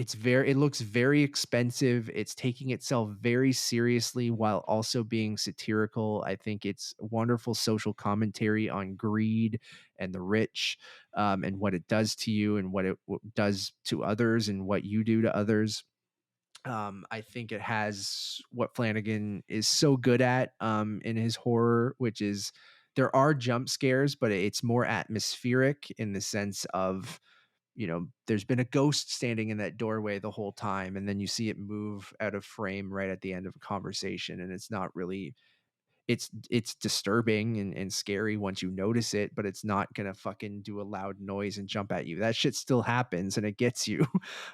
It looks very expensive. It's taking itself very seriously while also being satirical. I think it's wonderful social commentary on greed and the rich, and what it does to you and what it does to others and what you do to others. I think it has what Flanagan is so good at in his horror, which is, there are jump scares, but it's more atmospheric in the sense of, you know, there's been a ghost standing in that doorway the whole time, and then you see it move out of frame right at the end of a conversation, and it's not really, it's disturbing and scary once you notice it, but it's not gonna fucking do a loud noise and jump at you. That shit still happens and it gets you.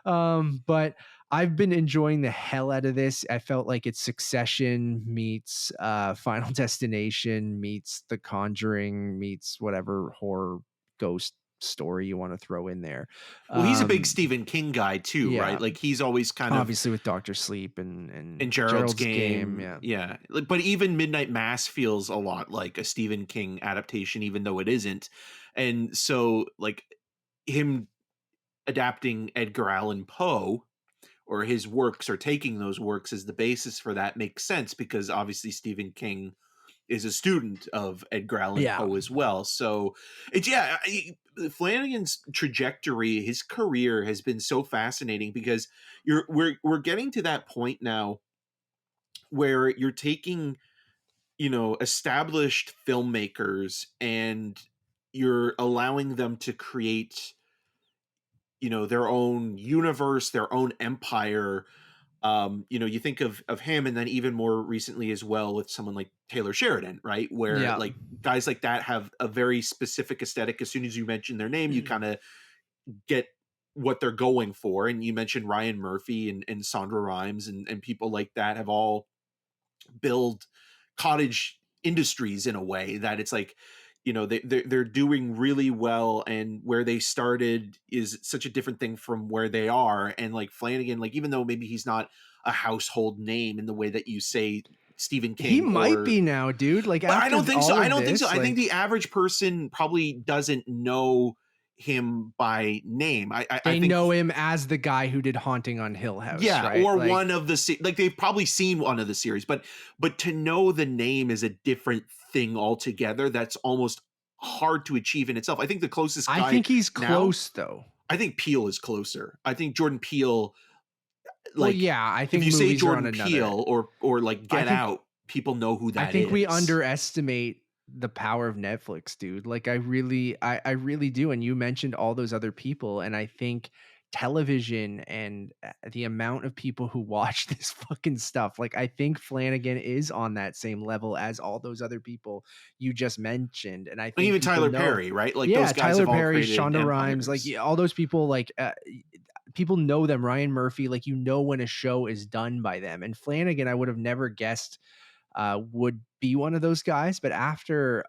But I've been enjoying the hell out of this. I felt like it's Succession meets Final Destination meets The Conjuring meets whatever horror ghost story you want to throw in there. Well, he's a big Stephen King guy too, yeah. right? Like he's always kind of obviously with Dr. Sleep and Gerald's Game. Yeah. Yeah. But even Midnight Mass feels a lot like a Stephen King adaptation, even though it isn't. And so like him adapting Edgar Allan Poe or his works or taking those works as the basis for that makes sense because obviously Stephen King is a student of Edgar Allan Poe as well. So it's Flanagan's trajectory, his career has been so fascinating because we're getting to that point now where you're taking, established filmmakers and you're allowing them to create, their own universe, their own empire. You think of him, and then even more recently as well with someone like Taylor Sheridan, right? Where like guys like that have a very specific aesthetic. As soon as you mention their name, you kind of get what they're going for. And you mentioned Ryan Murphy and Sondra Rhimes and people like that have all build cottage industries in a way that it's like, they're doing really well, and where they started is such a different thing from where they are. And like Flanagan, like even though maybe he's not a household name in the way that you say Stephen King, he might be now, dude. Like, I don't think so. I don't think so. Like, I think the average person probably doesn't know him by name. I think know him as the guy who did Haunting on Hill House, right? Or like, one of the like they've probably seen one of the series, but to know the name is a different thing altogether. That's almost hard to achieve in itself. I think the closest guy I think he's now, close though. I think Peele is closer. I think Jordan Peele, like, well, yeah, I think if you say Jordan Peele or like Get Out, people know who that is. I think we underestimate the power of Netflix, dude. Like I really do. And you mentioned all those other people, and I think television and the amount of people who watch this fucking stuff, like I think Flanagan is on that same level as all those other people you just mentioned. And I think even Tyler Perry, right? Like yeah, those guys Tyler have Perry, all created Shonda empires. Rhimes, like all those people, like people know them. Ryan Murphy, like when a show is done by them. And Flanagan, I would have never guessed would be one of those guys. But after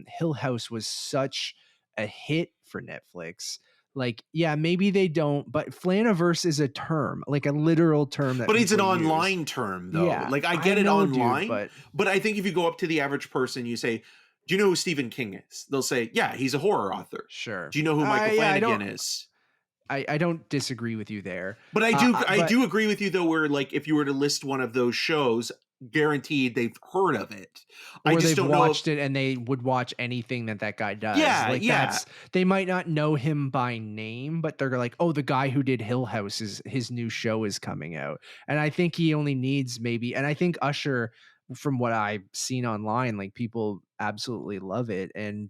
Hill House was such a hit for Netflix, like, yeah, maybe they don't, but Flaniverse is a term, like a literal term. But it's an online term, though. Yeah, like I get it online, dude, but I think if you go up to the average person, you say, do you know who Stephen King is? They'll say, yeah, he's a horror author. Sure. Do you know who Michael Flanagan is? I don't disagree with you there. But I do agree with you, though, where like if you were to list one of those shows, guaranteed they've heard of it. Or I just don't watched it, and they would watch anything that guy does. Yeah, like they might not know him by name, but they're like, oh, the guy who did Hill House his new show is coming out. And I think he only needs maybe, and I think Usher, from what I've seen online, like people absolutely love it. And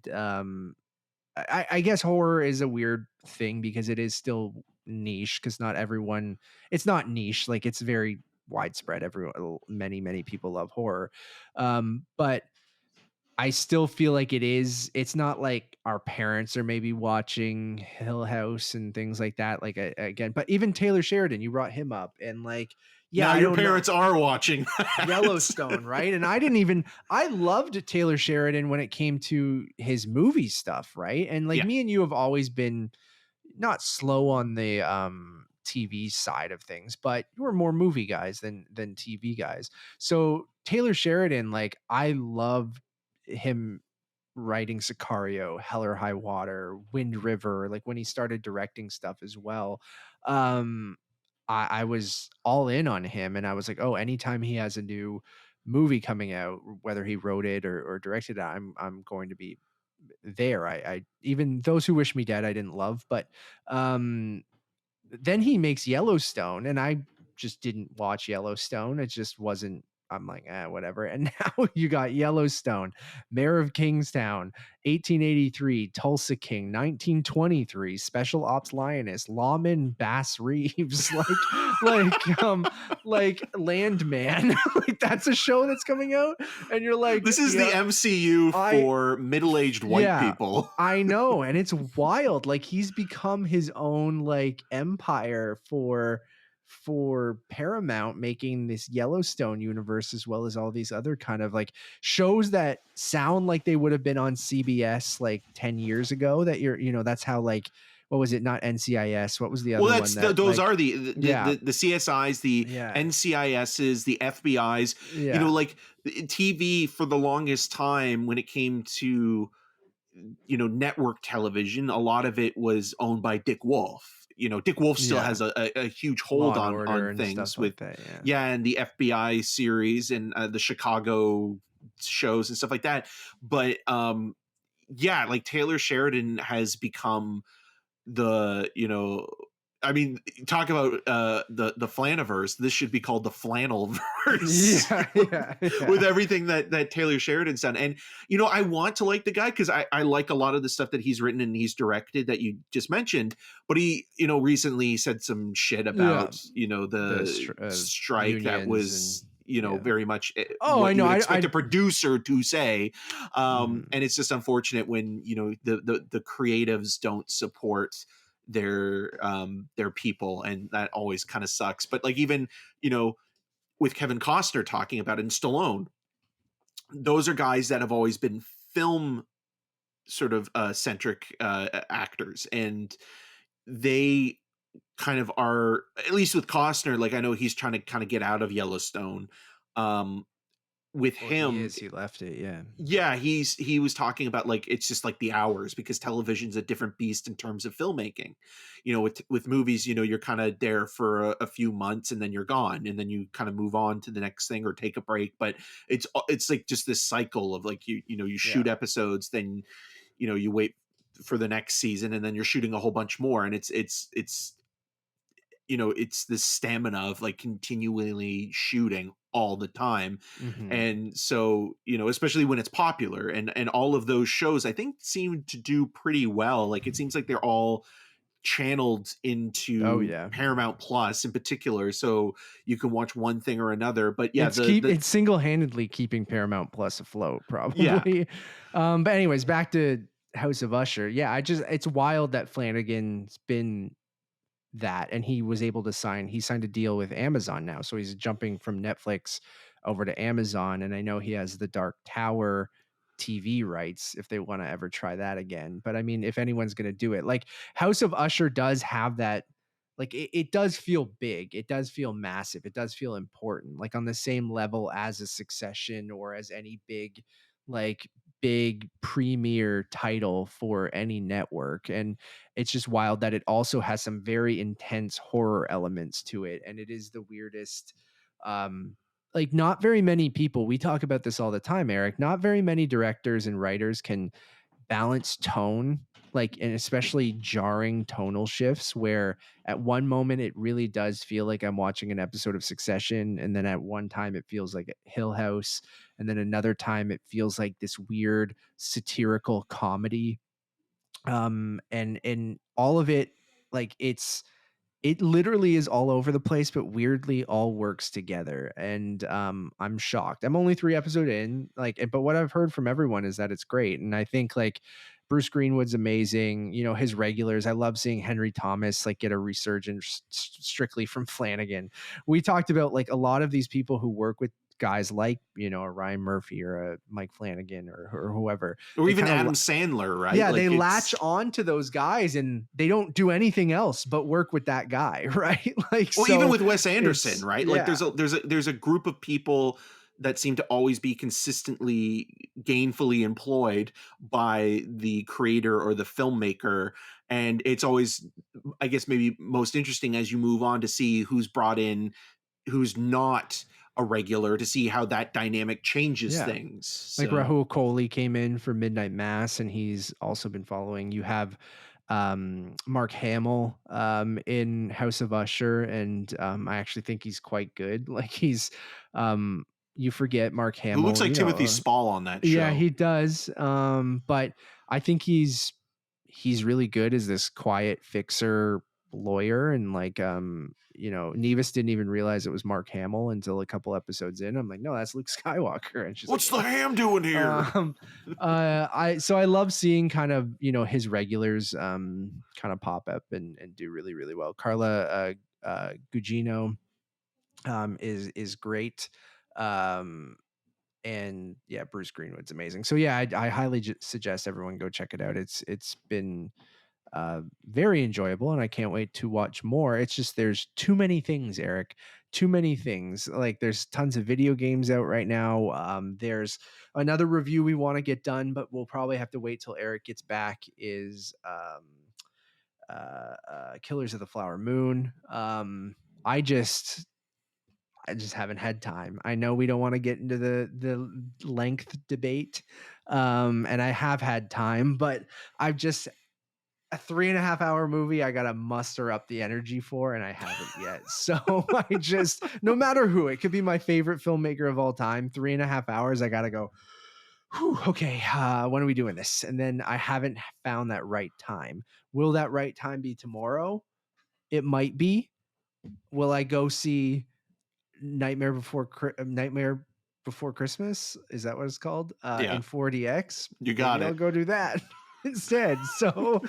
I guess horror is a weird thing because it is still niche, because not everyone, it's not niche, like it's very widespread. Everyone, many people love horror, but I still feel like it's not like our parents are maybe watching Hill House and things like that, like again. But even Taylor Sheridan, you brought him up, and like, yeah, now your parents are watching Yellowstone, right? And I loved Taylor Sheridan when it came to his movie stuff, right? And like me and you have always been not slow on the TV side of things, but we're more movie guys than TV guys. So Taylor Sheridan, like I loved him writing Sicario, Hell or High Water, Wind River, like when he started directing stuff as well. I was all in on him, and I was like, oh, anytime he has a new movie coming out, whether he wrote it or directed it, I'm going to be there. I even Those Who Wish Me Dead I didn't love, but then he makes Yellowstone, and I just didn't watch Yellowstone. It just wasn't, I'm like, whatever. And now you got Yellowstone, Mayor of Kingstown, 1883, Tulsa King, 1923, Special Ops Lioness, Lawman Bass Reeves, like Landman. Like that's a show that's coming out, and you're like, this is the MCU for middle-aged white people. I know, and it's wild. Like he's become his own like empire for for Paramount making this Yellowstone universe, as well as all these other kind of like shows that sound like they would have been on CBS like 10 years ago, that that's how, like, what was it? Not NCIS. What was the other one that those like, are the CSIs, the yeah, NCISs, the FBIs, yeah, like TV for the longest time when it came to, network television, a lot of it was owned by Dick Wolf. Dick Wolf still yeah. has a huge Law hold and on Order and things stuff with, like that. Yeah. and the FBI series and the Chicago shows and stuff like that. But like Taylor Sheridan has become the, I mean, talk about the Flaniverse. This should be called the Flannelverse. Yeah, with, yeah, yeah. with everything that Taylor Sheridan's done. And I want to like the guy because I like a lot of the stuff that he's written and he's directed that you just mentioned. But he, recently said some shit Yeah. about the strike that Unions was yeah. very much Oh, I what you know. would expect I a producer to say. Mhm. And it's just unfortunate when the creatives don't support their people, and that always kind of sucks. But like even with Kevin Costner talking about it and Stallone, those are guys that have always been film sort of centric actors, and they kind of are, at least with Costner, like I know he's trying to kind of get out of Yellowstone. With Well, him, he left it. Yeah. yeah, he was talking about like it's just like the hours, because television's a different beast in terms of filmmaking. With movies, you're kind of there for a few months and then you're gone, and then you kind of move on to the next thing or take a break. But it's like just this cycle of like you shoot Yeah. episodes, then you wait for the next season, and then you're shooting a whole bunch more, and it's it's this stamina of like continually shooting all the time. Mhm. And so especially when it's popular, and all of those shows I think seem to do pretty well. Like it seems like they're all channeled Oh into yeah. Paramount Plus in particular, so you can watch one thing or another. But yeah, the It's single-handedly keeping Paramount Plus afloat, yeah. probably. But anyways, back to House of Usher. Yeah, it's wild that Flanagan's been that, and he signed a deal with Amazon now, so he's jumping from Netflix over to Amazon. And I know he has the Dark Tower TV rights if they want to ever try that again. But I mean, if anyone's going to do it, like House of Usher does have that, like it does feel big, it does feel massive, it does feel important, like on the same level as a Succession or as any like big premier title for any network. And it's just wild that it also has some very intense horror elements to it, and it is the weirdest. Like not very many people, we talk about this all the time, Eric, not very many directors and writers can balance tone, like, and especially jarring tonal shifts, where at one moment it really does feel like I'm watching an episode of Succession, and then at one time it feels like Hill House, and then another time it feels like this weird satirical comedy. And all of it, like it literally is all over the place, but weirdly all works together. And I'm shocked. I'm only 3 episodes in, like, but what I've heard from everyone is that it's great. And I think like Bruce Greenwood's amazing. His regulars. I love seeing Henry Thomas like get a resurgence strictly from Flanagan. We talked about like a lot of these people who work with guys like a Ryan Murphy or a Mike Flanagan or whoever. Or They even kind of Adam Sandler, right? yeah, Like they latch it's on to those guys and they don't do anything else but work with that guy, right? Like, well, even so with Wes Anderson, it's right? Like yeah, there's a group of people that seem to always be consistently gainfully employed by the creator or the filmmaker. And it's always, I guess, maybe most interesting as you move on to see who's brought in, who's not a regular, to see how that dynamic changes yeah. things. Like So Rahul Kohli came in for Midnight Mass, and he's also been following. You have Mark Hamill in House of Usher, and I actually think he's quite good. Like he's you forget Mark who looks Hamill, like Timothy Spall on that yeah, show. he does. But I think he's really good as this quiet fixer lawyer. And like Nevis didn't even realize it was Mark Hamill until a couple episodes in. I'm like, no, that's Luke Skywalker. And she's What's like, the ham doing here? I love seeing kind of his regulars kind of pop up and do really really well. Carla Gugino is great. And yeah, Bruce Greenwood's amazing. So yeah, I highly suggest everyone go check it out. It's been very enjoyable, and I can't wait to watch more. It's just there's too many things, Eric. Too many things. Like there's tons of video games out right now. There's another review we want to get done, but we'll probably have to wait till Eric gets back. Is Killers of the Flower Moon. I just haven't had time. I know we don't want to get into the length debate, and I have had time, but I've just a 3.5 hour movie I gotta muster up the energy for, and I haven't yet. So I just, no matter who, it could be my favorite filmmaker of all time. 3.5 hours, I gotta go. Whew, okay, when are we doing this? And then I haven't found that right time. Will that right time be tomorrow? It might be. Will I go see Nightmare Before Christmas? Is that what it's called? Yeah. In 4DX. You got Maybe I'll go do that instead. So,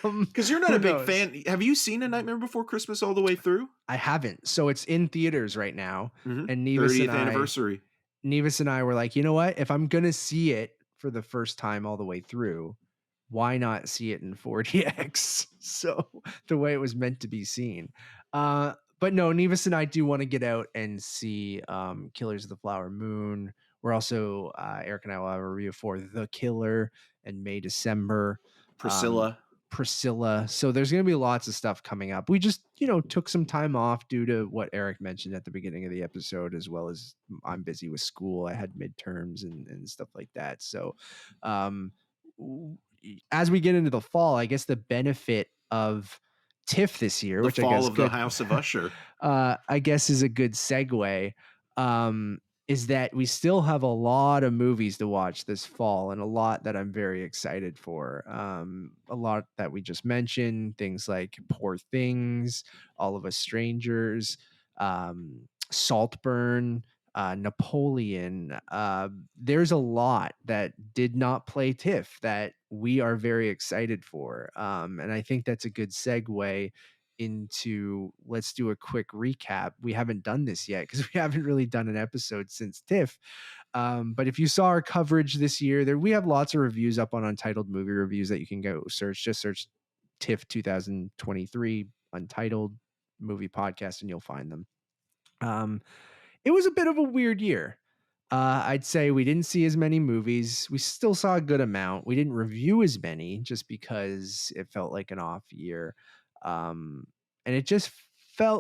because you're not who a big knows? fan. Have you seen A Nightmare Before Christmas all the way through? I haven't. So it's in theaters right now. Mhm. And 30th anniversary. Nevis and I were like, you know what? If I'm gonna see it for the first time all the way through, why not see it in 4DX? So the way it was meant to be seen. But no, Nevis and I do want to get out and see Killers of the Flower Moon. We're also Eric and I will have a review for The Killer in May, December. Priscilla. So there's going to be lots of stuff coming up. We just, took some time off due to what Eric mentioned at the beginning of the episode, as well as I'm busy with school. I had midterms and stuff like that. So as we get into the fall, I guess the benefit of TIFF this year, The which fall I guess of the House of Usher. I guess is a good segue. Is that we still have a lot of movies to watch this fall, and a lot that I'm very excited for. A lot that we just mentioned, things like Poor Things, All of Us Strangers, Saltburn, Napoleon. There's a lot that did not play TIFF that we are very excited for. And I think that's a good segue into, let's do a quick recap. We haven't done this yet because we haven't really done an episode since TIFF. But if you saw our coverage this year, we have lots of reviews up on Untitled Movie Reviews that you can go search. Just search TIFF 2023 Untitled Movie Podcast and you'll find them. It was a bit of a weird year. I'd say we didn't see as many movies. We still saw a good amount. We didn't review as many just because it felt like an off year. And it just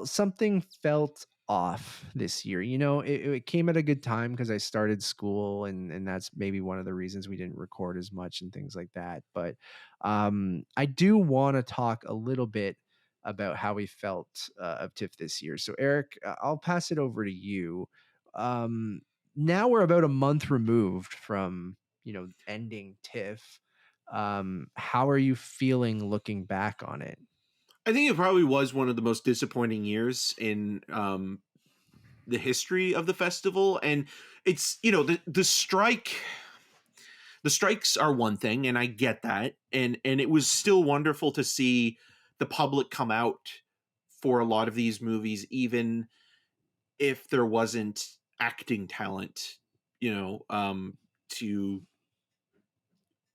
something felt off this year. It came at a good time because I started school, and that's maybe one of the reasons we didn't record as much and things like that. But I do want to talk a little bit about how we felt of TIFF this year. So Eric, I'll pass it over to you. Now we're about a month removed from ending TIFF. How are you feeling looking back on it? I think it probably was one of the most disappointing years in the history of the festival. And it's, the strike. The strikes are one thing, and I get that. And it was still wonderful to see the public come out for a lot of these movies, even if there wasn't acting talent, to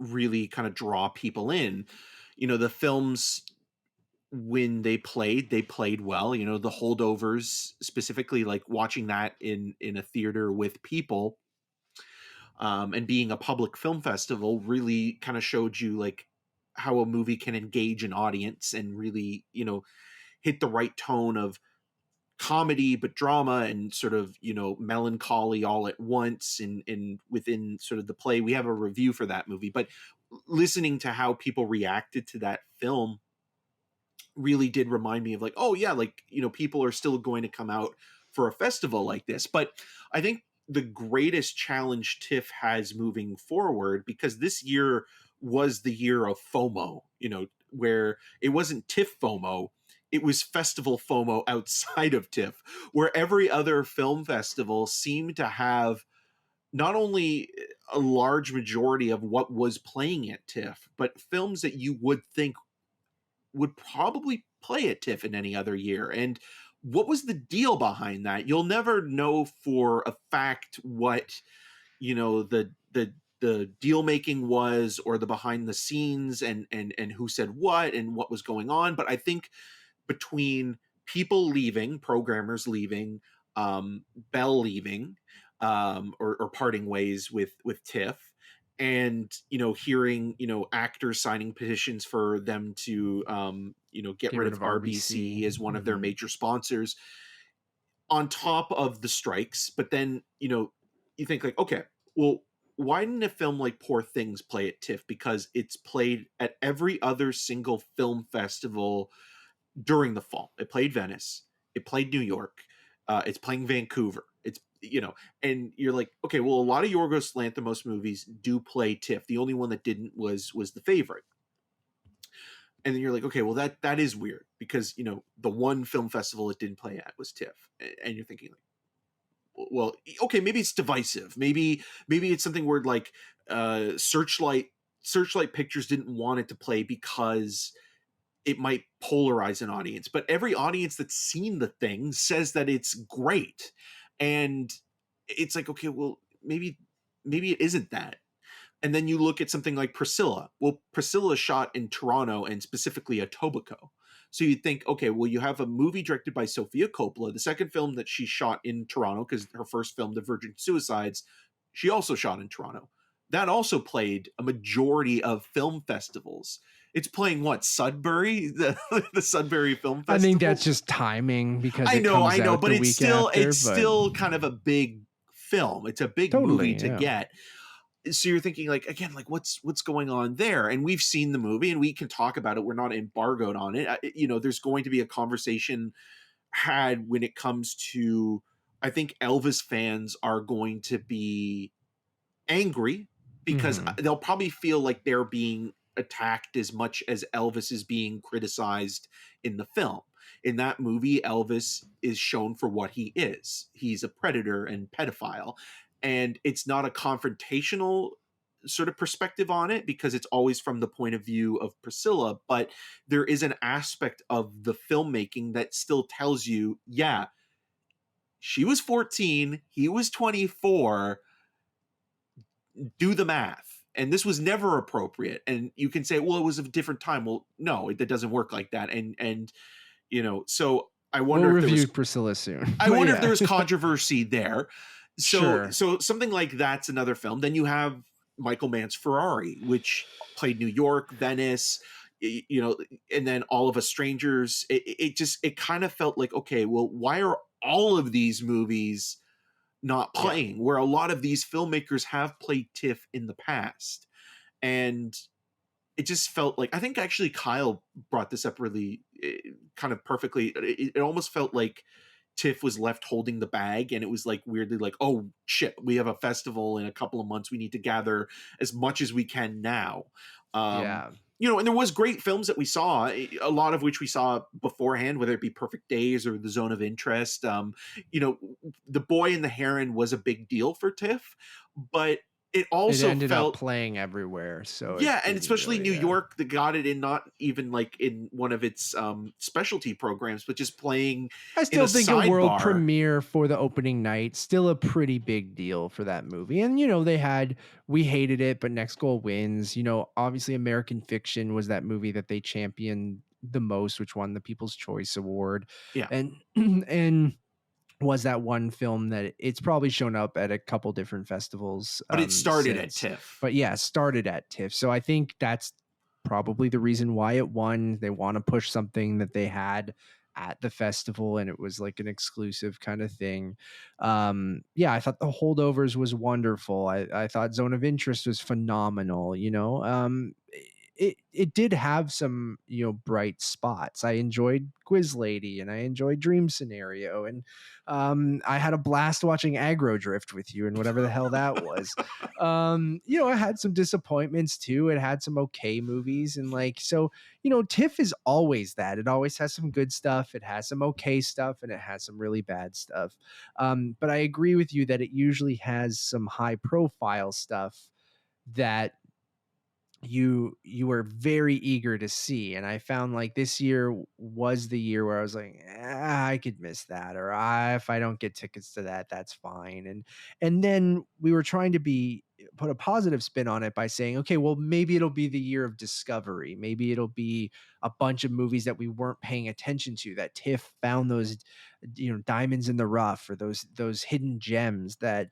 really kind of draw people in. The films, when they played well. The Holdovers, specifically, like watching that in a theater with people, and being a public film festival, really kind of showed you like how a movie can engage an audience and really hit the right tone of comedy but drama and sort of melancholy all at once, and within sort of the play. We have a review for that movie, but listening to how people reacted to that film really did remind me of like, oh yeah, like people are still going to come out for a festival like this. But I think the greatest challenge TIFF has moving forward, because this year was the year of FOMO, where it wasn't TIFF FOMO, it was festival FOMO outside of TIFF, where every other film festival seemed to have not only a large majority of what was playing at TIFF, but films that you would think would probably play at TIFF in any other year. And what was the deal behind that? You'll never know for a fact what, the deal making was, or the behind the scenes, and who said what and what was going on. But I think between people leaving, programmers leaving, Bell leaving, or parting ways with TIFF, and hearing actors signing petitions for them to get rid of RBC as one of their major sponsors, on top of the strikes. But then you think like, okay, well, why didn't a film like Poor Things play at TIFF? Because it's played at every other single film festival during the fall. It played Venice, it played New York, it's playing Vancouver. It's and you're like, okay, well, a lot of Yorgos Lanthimos movies do play TIFF. The only one that didn't was The Favorite. And then you're like, okay, well, that is weird, because the one film festival it didn't play at was TIFF. And you're thinking like, well, okay, maybe it's divisive. Maybe it's something where like Searchlight Pictures didn't want it to play because it might polarize an audience. But every audience that's seen the thing says that it's great. And it's like, okay, well, maybe it isn't that. And then you look at something like Priscilla. Well, Priscilla shot in Toronto, and specifically Etobicoke. So you'd think, okay, well, you have a movie directed by Sofia Coppola, the second film that she shot in Toronto, because her first film, The Virgin Suicides, she also shot in Toronto. That also played a majority of film festivals. It's playing what, Sudbury, the Sudbury Film Festival. I think that's just timing, because I know, out but the it's week still after, still kind of a big film. It's a big movie to get. So you're thinking like, again, like what's going on there? And we've seen the movie and we can talk about it. We're not embargoed on it. There's going to be a conversation had when it comes to, I think Elvis fans are going to be angry because they'll probably feel like they're being attacked as much as Elvis is being criticized in the film. In that movie, Elvis is shown for what he is. He's a predator and pedophile. And it's not a confrontational sort of perspective on it, because it's always from the point of view of Priscilla. But there is an aspect of the filmmaking that still tells you, yeah, she was 14, he was 24, do the math. And this was never appropriate. And you can say, well, it was a different time. Well, no, it doesn't work like that. And so I wonder we'll if review there was Priscilla soon. I wonder if there was controversy there. So Sure. so something like that's another film. Then you have Michael Mann's Ferrari, which played New York, Venice, and then All of Us Strangers. It kind of felt like, okay, well, why are all of these movies not playing, where a lot of these filmmakers have played TIFF in the past? And it just felt like, I think actually Kyle brought this up really kind of perfectly. It almost felt like TIFF was left holding the bag, and it was like weirdly like, oh shit, we have a festival in a couple of months, we need to gather as much as we can now. And there was great films that we saw, a lot of which we saw beforehand, whether it be Perfect Days or The Zone of Interest. The Boy and the Heron was a big deal for TIFF, but it also ended felt up playing everywhere. So and especially New York, that got it in, not even like in one of its specialty programs, but just playing. I still think a world sidebar. premiere for the opening night, still a pretty big deal for that movie. And we hated it, but Next Goal Wins. Obviously American Fiction was that movie that they championed the most, which won the People's Choice Award. Yeah. And was that one film that it's probably shown up at a couple different festivals. But it started since. at TIFF. But yeah, started at TIFF. So I think that's probably the reason why it won. They want to push something that they had at the festival, and it was like an exclusive kind of thing. I thought The Holdovers was wonderful. I thought Zone of Interest was phenomenal. It did have some bright spots. I enjoyed Quiz Lady, and I enjoyed Dream Scenario, and I had a blast watching Aggro Drift with you and whatever the hell that was. I had some disappointments too. It had some okay movies, and TIFF is always that. It always has some good stuff, it has some okay stuff, and it has some really bad stuff. But I agree with you that it usually has some high profile stuff that you were very eager to see. And I found like this year was the year where I was like, I could miss that, or if I don't get tickets to that, that's fine. And then we were trying to put a positive spin on it by saying, okay, well, maybe it'll be the year of discovery. Maybe it'll be a bunch of movies that we weren't paying attention to, that TIFF found those, diamonds in the rough, or those hidden gems that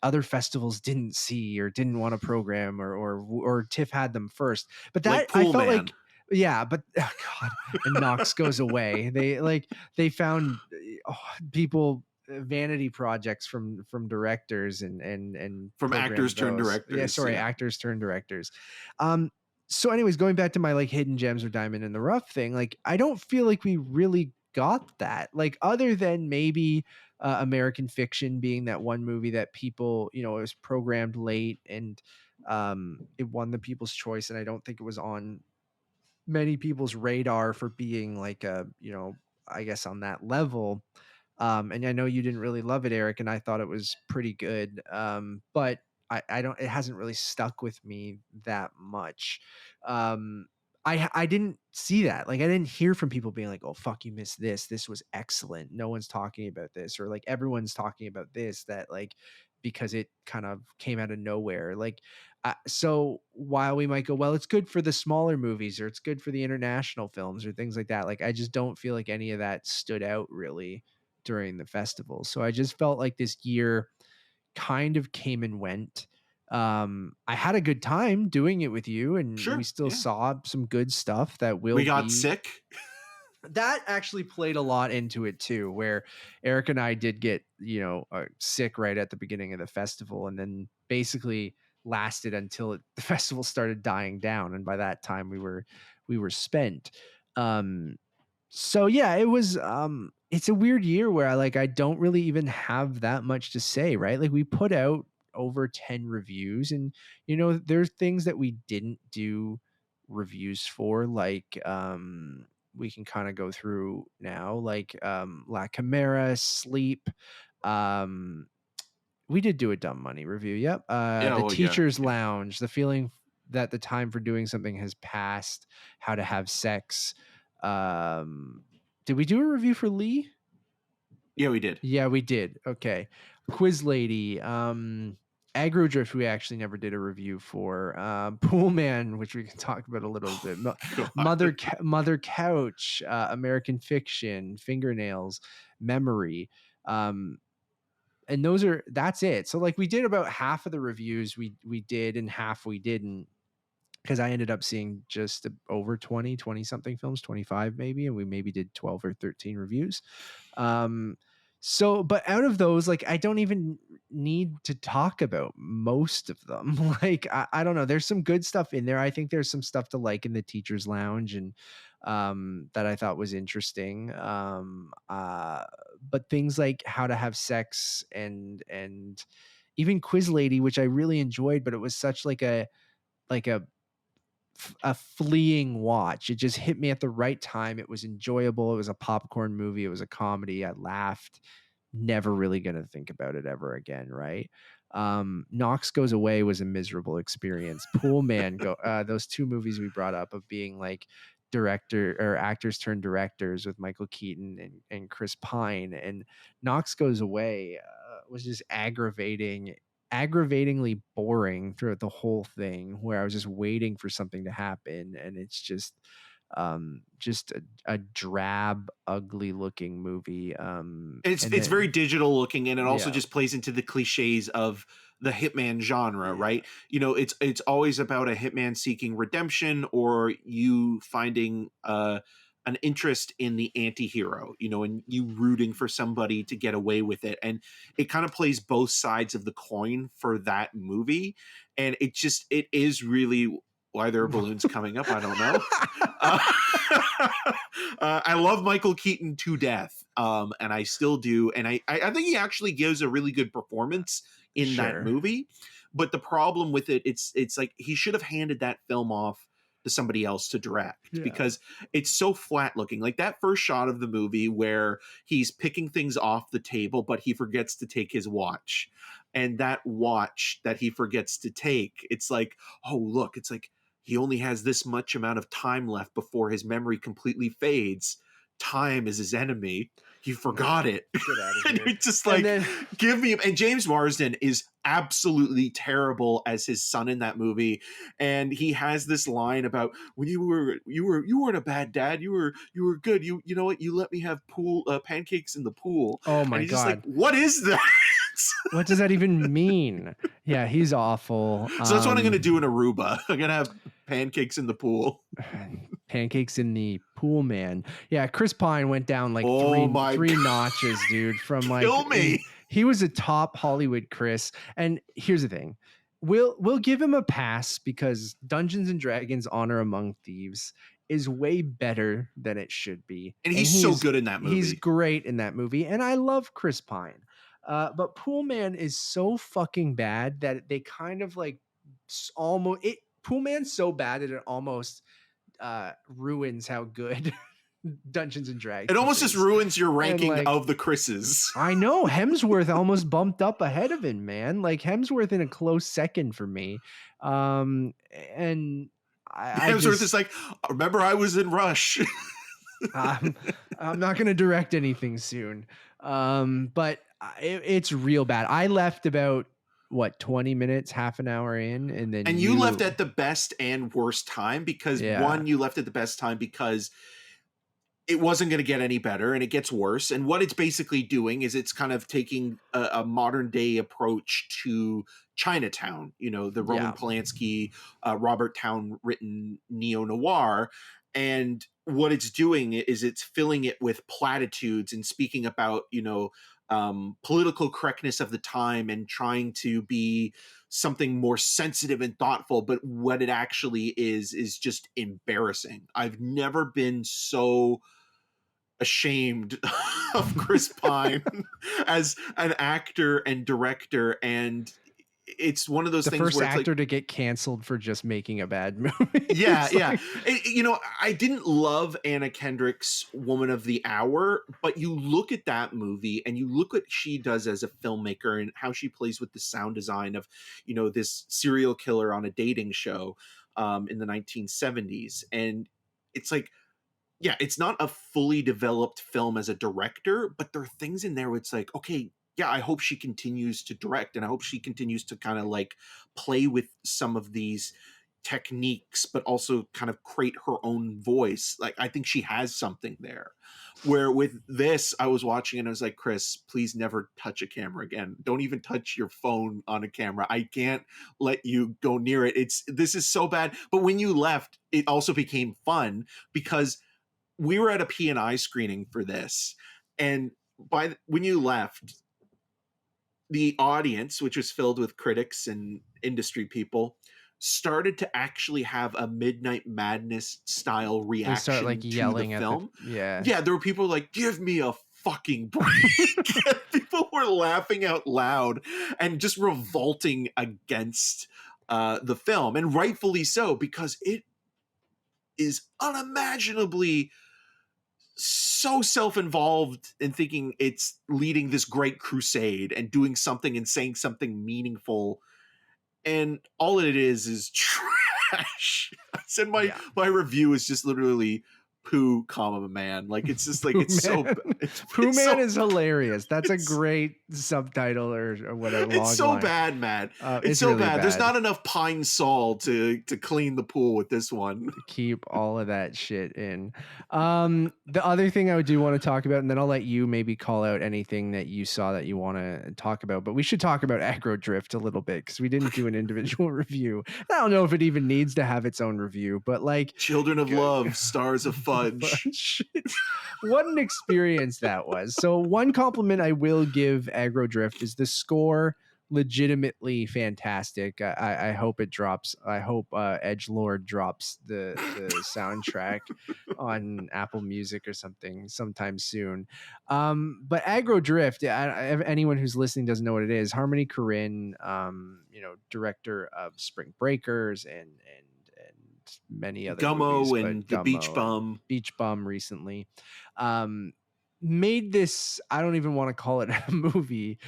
other festivals didn't see or didn't want to program, or TIFF had them first. But that Like I Pool felt Man. like, yeah, but oh God, and Knox goes away. They found people, vanity projects from directors and From programmed actors turned those. Yeah, directors. sorry, Yeah. actors turned directors. So anyways, going back to my like hidden gems or diamond in the rough thing, like I don't feel like we really got that, like other than maybe American Fiction being that one movie that people, it was programmed late, and it won the People's Choice, and I don't think it was on many people's radar for being like a, I guess on that level. And I know you didn't really love it, Eric, and I thought it was pretty good. But I don't, it hasn't really stuck with me that much. Um, I didn't see that. Like I didn't hear from people being like, "Oh fuck, you missed this. This was excellent. No one's talking about this," or like everyone's talking about this, that like because it kind of came out of nowhere. Like so while we might go, well, it's good for the smaller movies, or it's good for the international films or things like that, like I just don't feel like any of that stood out really during the festival. So I just felt like this year kind of came and went. I had a good time doing it with you, and we Sure. still Yeah. saw some good stuff that will We got be. sick. That actually played a lot into it too, where Eric and I did get, sick right at the beginning of the festival, and then basically lasted until the festival started dying down, and by that time we were spent. Um, so yeah, it was it's a weird year where I don't really even have that much to say, right? Like we put out over 10 reviews, and there's things that we didn't do reviews for, like we can kind of go through now, like La Chimera, Sleep. Um we did do a Dumb Money review. Yep. Yeah. The Well, yeah. Teacher's Lounge, The Feeling That the Time for Doing Something Has Passed, How to Have Sex. Did we do a review for Lee? Yeah, we did. Yeah, we did. Okay. Quiz Lady. Aggro Drift, we actually never did a review for. Pool Man, which we can talk about a little bit. God. Mother Couch, American Fiction, Fingernails, Memory. And that's it. So like we did about half of the reviews we did, and half we didn't, because I ended up seeing just over 20 something films, 25 maybe, and we maybe did 12 or 13 reviews. So but out of those, like I don't even need to talk about most of them. Like I don't know, there's some good stuff in there. I think there's some stuff to like in the Teacher's Lounge, and that I thought was interesting. But things like How to Have Sex and even Quiz Lady, which I really enjoyed, but it was such like a fleeing watch. It just hit me at the right time. It was enjoyable. It was a popcorn movie. It was a comedy. I laughed. Never really going to think about it ever again, right? Knox Goes Away was a miserable experience. Pool Man, those two movies we brought up of being like director or actors turned directors with Michael Keaton and Chris Pine, and Knox Goes Away was just aggravatingly boring throughout the whole thing, where I was just waiting for something to happen, and it's just a drab, ugly looking movie. It's very digital looking, and it also Yeah. just plays into the cliches of the hitman genre, Yeah. right? It's always about a hitman seeking redemption, or you finding an interest in the anti-hero, and you rooting for somebody to get away with it. And it kind of plays both sides of the coin for that movie. And it is really, why there are balloons coming up, I don't know. I love Michael Keaton to death, and I still do, and I think he actually gives a really good performance in that Sure. movie. But the problem with it's like he should have handed that film off to somebody else to direct, Yeah. because it's so flat looking. Like that first shot of the movie where he's picking things off the table, but he forgets to take his watch, and that watch that he forgets to take, it's like, oh look, it's like, he only has this much amount of time left before his memory completely fades. Time is his enemy. He forgot it. Get out of And here. it's just And like, then- give me. And James Marsden is absolutely terrible as his son in that movie. And he has this line about, when you weren't a bad dad. You were good. You know what? You let me have pancakes in the pool. Oh my and he's just God. like, what is that? What does that even mean? Yeah, he's awful. So that's what I'm going to do in Aruba. I'm going to have pancakes in the pool. Pancakes in the pool, man. Yeah, Chris Pine went down like Oh my three God. notches, dude. From like Kill me. he was a top Hollywood Chris. And here's the thing. We'll give him a pass because Dungeons and Dragons Honor Among Thieves is way better than it should be. And he's so good in that movie. He's great in that movie. And I love Chris Pine. But Pool Man is so fucking bad that they kind of like almost it. Pool Man's so bad that it almost ruins how good Dungeons and Dragons. It almost just ruins your And, ranking like, of the Chris's. I know Hemsworth almost bumped up ahead of him, man. Like Hemsworth in a close second for me. And I Hemsworth just, is like, remember I was in Rush. I'm not going to direct anything soon. But it's real bad. I left about 20 minutes, half an hour in, and then And you left at the best and worst time because one, you left at the best time because it wasn't going to get any better and it gets worse. And what it's basically doing is it's kind of taking a modern day approach to Chinatown, the Roman Polanski, Robert Towne written neo-noir. And what it's doing is it's filling it with platitudes and speaking about, political correctness of the time and trying to be something more sensitive and thoughtful. But what it actually is just embarrassing. I've never been so ashamed of Chris Pine as an actor and director, and it's one of those things first where it's actor to get canceled for just making a bad movie. Yeah. I didn't love Anna Kendrick's Woman of the Hour, but you look at that movie and you look what she does as a filmmaker and how she plays with the sound design of, this serial killer on a dating show in the 1970s. And it's like, yeah, it's not a fully developed film as a director, but there are things in there where it's like, okay, yeah, I hope she continues to direct and I hope she continues to kind of like play with some of these techniques, but also kind of create her own voice. Like, I think she has something there. Where with this, I was watching and I was like, Chris, please never touch a camera again. Don't even touch your phone on a camera. I can't let you go near it. This is so bad. But when you left, it also became fun because we were at a P&I screening for this. And when you left, the audience, which was filled with critics and industry people, started to actually have a Midnight Madness style reaction. They start like yelling to the film. Yeah, there were people like, "Give me a fucking break!" People were laughing out loud and just revolting against the film, and rightfully so, because it is unimaginably so self-involved in thinking it's leading this great crusade and doing something and saying something meaningful, and all it is trash. I said my review is just literally poo, comma, man. Like, it's just like, it's man. Poo Man is hilarious. That's a great subtitle or whatever. It's so bad, man. It's so really bad. There's not enough Pine Sol to clean the pool with this one. Keep all of that shit in. The other thing I do want to talk about, and then I'll let you maybe call out anything that you saw that you want to talk about, but we should talk about Aggro Drift a little bit because we didn't do an individual review. I don't know if it even needs to have its own review, but like Children of Love, Stars of Fudge. What an experience that was. So one compliment I will give Aggro Drift is the score legitimately fantastic. I hope it drops. I hope Edgelord drops the soundtrack on Apple Music or something sometime soon. But Aggro Drift, if anyone who's listening doesn't know what it is, Harmony Korine, director of Spring Breakers and many other Gummo movies, and the Beach Bum recently, made this, I don't even want to call it a movie,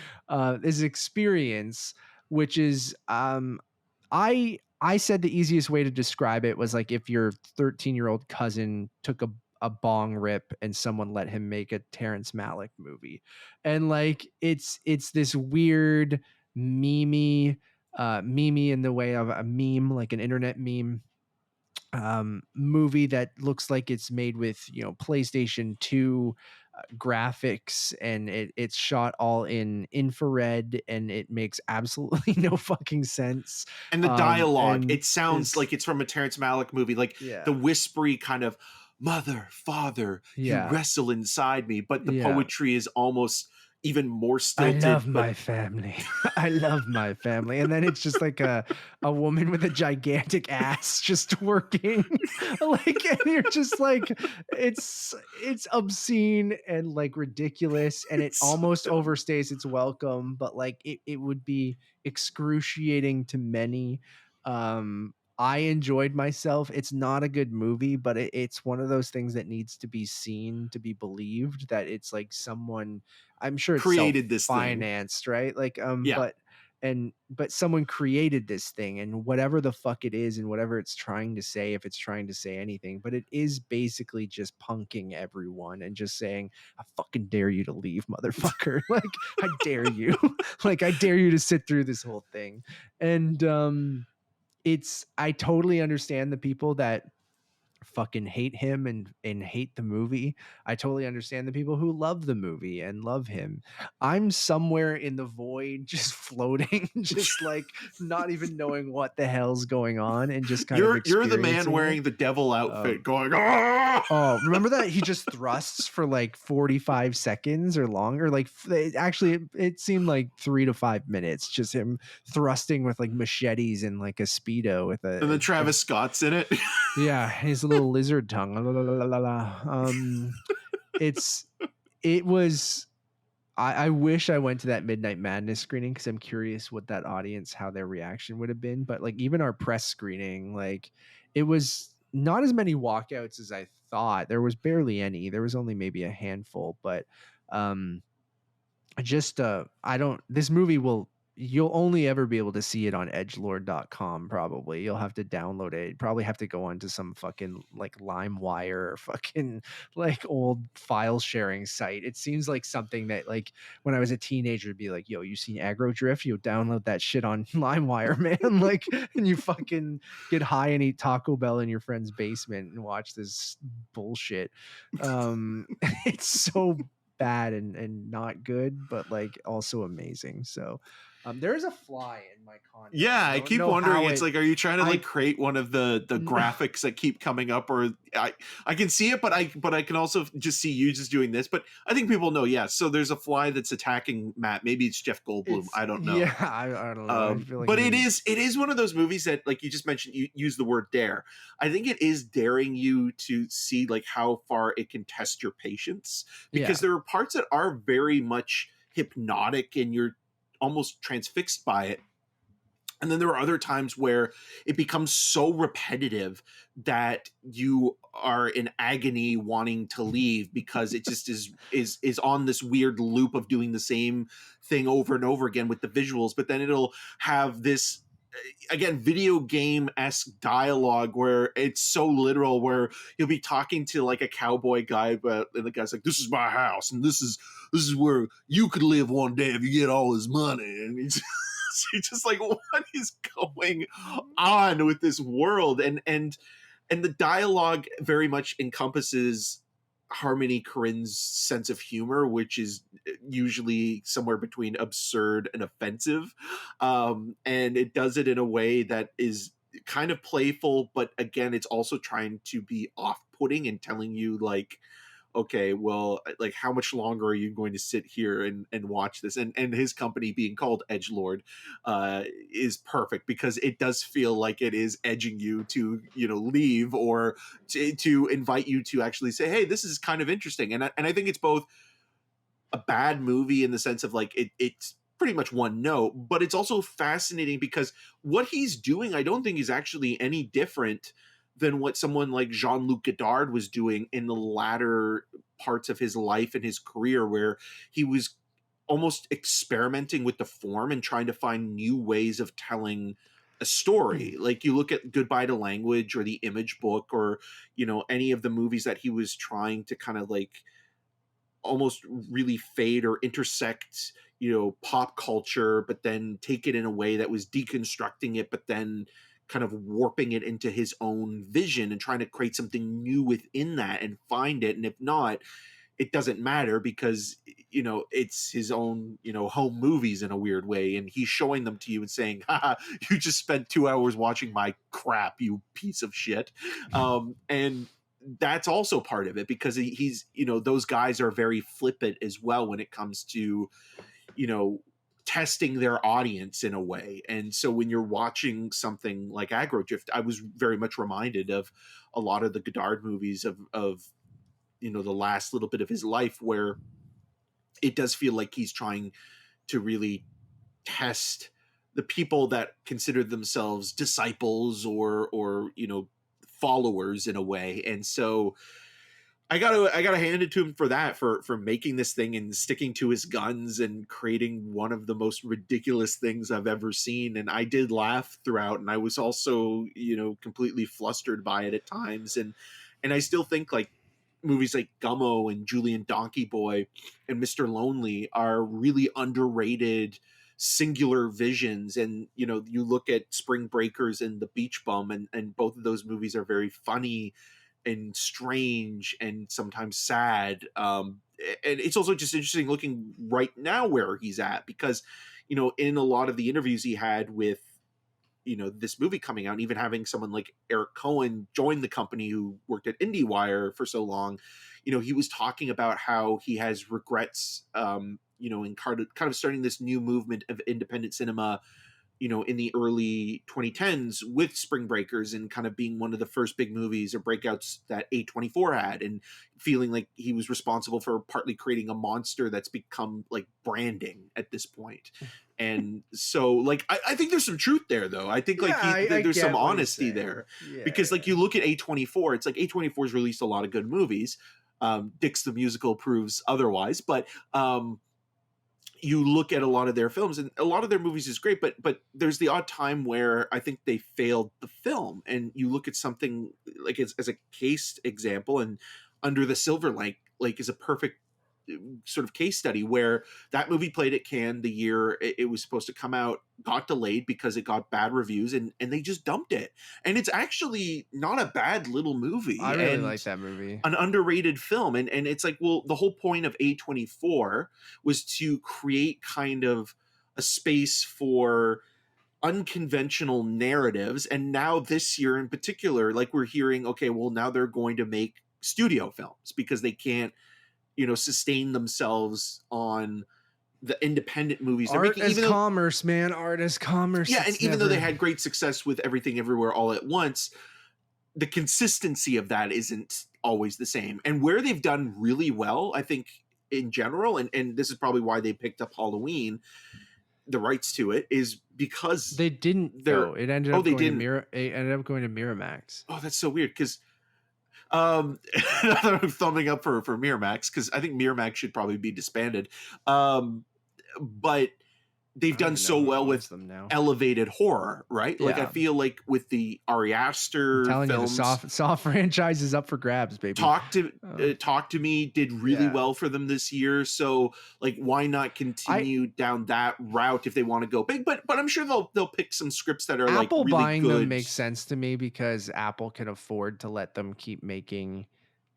this experience, which is I I said the easiest way to describe it was like if your 13-year-old cousin took a bong rip and someone let him make a Terrence Malick movie. And like it's this weird meme in the way of a meme, like an internet meme movie that looks like it's made with, you know, PlayStation 2 graphics, and it's shot all in infrared, and it makes absolutely no fucking sense. And the dialogue, And it sounds it's like it's from a Terrence Malick movie, like the yeah, whispery kind of mother, father, you yeah, wrestle inside me, but the yeah. poetry is almost even more I stilted, love but my family. I love my family. And then it's just like a woman with a gigantic ass just working. Like, and you're just like, it's obscene and like ridiculous, and it it's so almost dumb. overstays its welcome, but like it would be excruciating to many. I enjoyed myself. It's not a good movie, but it's one of those things that needs to be seen to be believed, that it's like someone, I'm sure it's Created this thing. self-financed, right? Like, Yeah. but someone created this thing, and whatever the fuck it is, and whatever it's trying to say, if it's trying to say anything, but it is basically just punking everyone and just saying, I fucking dare you to leave, motherfucker. Like, I dare you. Like, I dare you to sit through this whole thing. And I totally understand the people that fucking hate him and hate the movie. I totally understand the people who love the movie and love him. I'm somewhere in the void, just floating, just like not even knowing what the hell's going on, and just kind of You're the man experiencing it. wearing the devil outfit Um, going, ah! Oh, remember that he just thrusts for like 45 seconds or longer? Like actually it seemed like 3 to 5 minutes, just him thrusting with like machetes and like a Speedo with And then a Travis Scott's in it. yeah, his little lizard tongue. La, la, la, la, la. It's it was. I wish I went to that Midnight Madness screening, because I'm curious what that audience, how their reaction would have been. But like even our press screening, like it was not as many walkouts as I thought. There was barely any. There was only maybe a handful. But um, just I don't, this movie will, you'll only ever be able to see it on edgelord.com. Probably you'll have to download it, probably have to go onto some fucking like LimeWire or fucking like old file sharing site. It seems like something that like when I was a teenager would be like, yo, you seen Aggro Drift, you download that shit on LimeWire, man. Like, and you fucking get high and eat Taco Bell in your friend's basement and watch this bullshit. It's so bad and not good, but like also amazing. So there's a fly in my condo. Yeah, I I don't keep know wondering. how It's like, are you trying to I like create one of the graphics that keep coming up, or I can see it, but I can also just see you just doing this. But I think people know. Yeah, so there's a fly that's attacking Matt. Maybe it's Jeff Goldblum. it's I don't know. yeah, I don't know. I feel like But I'm in, it is one of those movies that, like you just mentioned, you use the word dare. I think it is daring you to see like how far it can test your patience, yeah, because there are parts that are very much hypnotic and you're almost transfixed by it. And then there are other times where it becomes so repetitive that you are in agony wanting to leave, because it just is on this weird loop of doing the same thing over and over again with the visuals. But then it'll have this, again, video game-esque dialogue where it's so literal, where you'll be talking to like a cowboy guy, but and the guy's like, this is my house and this is where you could live one day if you get all this money. And he's you're just like, what is going on with this world? And the dialogue very much encompasses Harmony Korine's sense of humor, which is usually somewhere between absurd and offensive. And it does it in a way that is kind of playful, but again, it's also trying to be off-putting and telling you like, okay, well, like how much longer are you going to sit here and watch this? And his company being called Edgelord is perfect, because it does feel like it is edging you to, you know, leave, or to invite you to actually say, hey, this is kind of interesting. And I think it's both a bad movie in the sense of like it's pretty much one note, but it's also fascinating because what he's doing, I don't think is actually any different than what someone like Jean-Luc Godard was doing in the latter parts of his life and his career, where he was almost experimenting with the form and trying to find new ways of telling a story. Like you look at Goodbye to Language or The Image Book, or any of the movies that he was trying to kind of like almost really fade or intersect pop culture, but then take it in a way that was deconstructing it, but then kind of warping it into his own vision and trying to create something new within that and find it. And if not, it doesn't matter, because it's his own home movies in a weird way, and he's showing them to you and saying, haha, you just spent 2 hours watching my crap, you piece of shit. And that's also part of it, because he's those guys are very flippant as well when it comes to testing their audience in a way. And so when you're watching something like Agrodrift, I was very much reminded of a lot of the Godard movies of the last little bit of his life, where it does feel like he's trying to really test the people that consider themselves disciples or followers in a way. And so I gotta hand it to him for that, for making this thing and sticking to his guns and creating one of the most ridiculous things I've ever seen. And I did laugh throughout, and I was also completely flustered by it at times. And I still think like movies like Gummo and Julian Donkey Boy and Mr. Lonely are really underrated singular visions. And you look at Spring Breakers and The Beach Bum, and both of those movies are very funny and strange and sometimes sad. And it's also just interesting looking right now where he's at, because in a lot of the interviews he had with this movie coming out, and even having someone like Eric Cohen join the company who worked at IndieWire for so long, he was talking about how he has regrets in kind of starting this new movement of independent cinema in the early 2010s with Spring Breakers, and kind of being one of the first big movies or breakouts that A24 had, and feeling like he was responsible for partly creating a monster that's become like branding at this point. And so like I think there's some truth there, though. I think like there's some honesty there, because like you look at A24, it's like A24's released a lot of good movies. Dix the Musical proves otherwise, but you look at a lot of their films, and a lot of their movies is great, but there's the odd time where I think they failed the film. And you look at something like as a case example, and Under the Silver Lake is a perfect sort of case study, where that movie played at Cannes the year it was supposed to come out, got delayed because it got bad reviews, and they just dumped it. And it's actually not a bad little movie. I really like that movie. An underrated film. And it's like, well, the whole point of A24 was to create kind of a space for unconventional narratives. And now this year in particular, like we're hearing, okay, well, now they're going to make studio films because they can't sustain themselves on the independent movies they're art making. as commerce, man. Art as commerce. Yeah, and even though they had great success with Everything Everywhere All at Once, the consistency of that isn't always the same. And where they've done really well, I think, in general, and this is probably why they picked up Halloween, the rights to it, is because they didn't. It ended up going to Miramax. Oh, that's so weird, because I'm thumbing up for Miramax, because I think Miramax should probably be disbanded. But they've done so well with them now. Elevated horror, right? Yeah. Like I feel like with the Ari Aster films, the soft franchise is up for grabs, baby. Talk to Me did really well for them this year. So like, why not continue down that route if they want to go big? But I'm sure they'll pick some scripts that are Apple like really buying good. them makes sense to me, because Apple can afford to let them keep making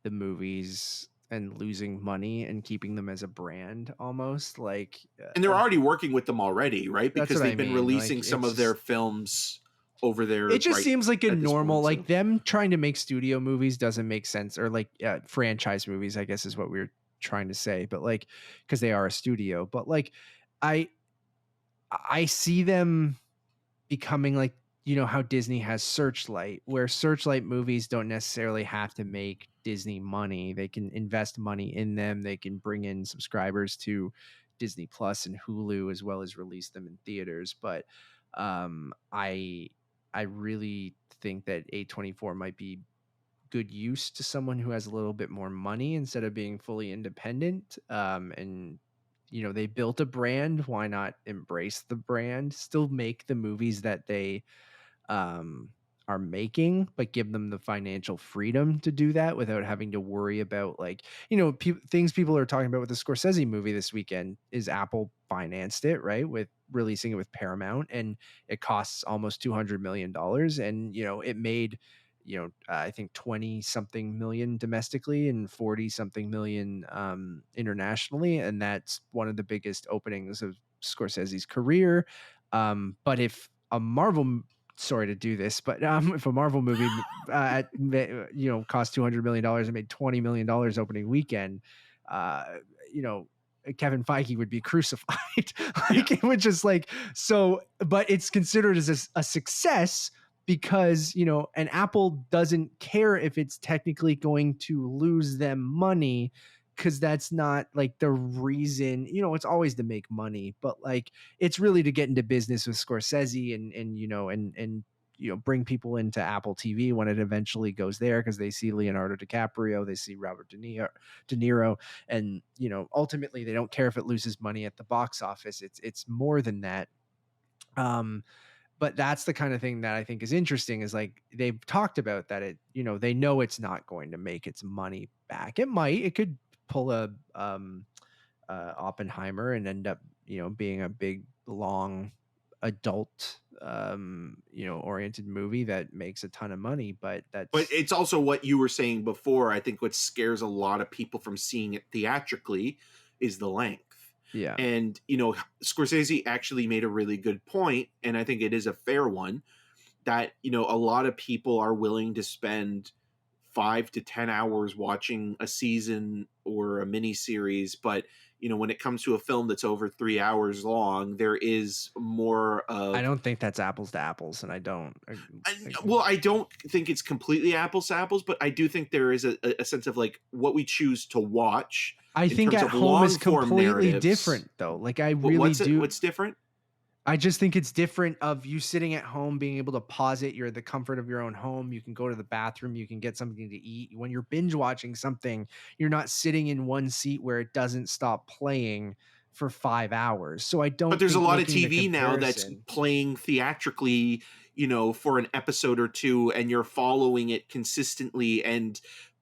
the movies and losing money and keeping them as a brand, almost like. And they're already working with them already, right? Because they've been releasing some of their films over there. It just seems like a normal, like them trying to make studio movies doesn't make sense, or like franchise movies, I guess is what we were trying to say. But like, because they are a studio, but like, I see them becoming like, how Disney has Searchlight, where Searchlight movies don't necessarily have to make Disney money. They can invest money in them. They can bring in subscribers to Disney Plus and Hulu, as well as release them in theaters. But I really think that A24 might be good use to someone who has a little bit more money instead of being fully independent. And they built a brand. Why not embrace the brand? Still make the movies that they are making, but give them the financial freedom to do that without having to worry about, like, things people are talking about with the Scorsese movie this weekend is Apple financed it, right, with releasing it with Paramount, and it costs almost $200 million. And, it made, I think 20 something million domestically and 40 something million internationally. And that's one of the biggest openings of Scorsese's career. But if a Marvel, sorry to do this, but if a Marvel movie, cost $200 million and made $20 million opening weekend, uh, you know, Kevin Feige would be crucified. It would just so, but it's considered as a success because, and Apple doesn't care if it's technically going to lose them money, because that's not like the reason. It's always to make money, but it's really to get into business with Scorsese and bring people into Apple TV when it eventually goes there, because they see Leonardo DiCaprio, they see Robert De Niro, and ultimately they don't care if it loses money at the box office. It's more than that. But that's the kind of thing that I think is interesting, is they've talked about that they know it's not going to make its money back. It could pull a Oppenheimer and end up being a big long adult oriented movie that makes a ton of money, but it's also what you were saying before. I think what scares a lot of people from seeing it theatrically is the length. Yeah. And Scorsese actually made a really good point, and I think it is a fair one, that a lot of people are willing to spend 5 to 10 hours watching a season or a mini series, but when it comes to a film that's over 3 hours long, there is more of... I don't think that's apples to apples, and I don't think it's completely apples to apples, but I do think there is a sense of what we choose to watch. I think at home is completely different, though. What's different? I just think it's different of you sitting at home, being able to pause it. You're at the comfort of your own home. You can go to the bathroom. You can get something to eat. When you're binge watching something, you're not sitting in one seat where it doesn't stop playing for 5 hours. So I don't. But there's a lot of TV now that's playing theatrically, for an episode or two, and you're following it consistently. And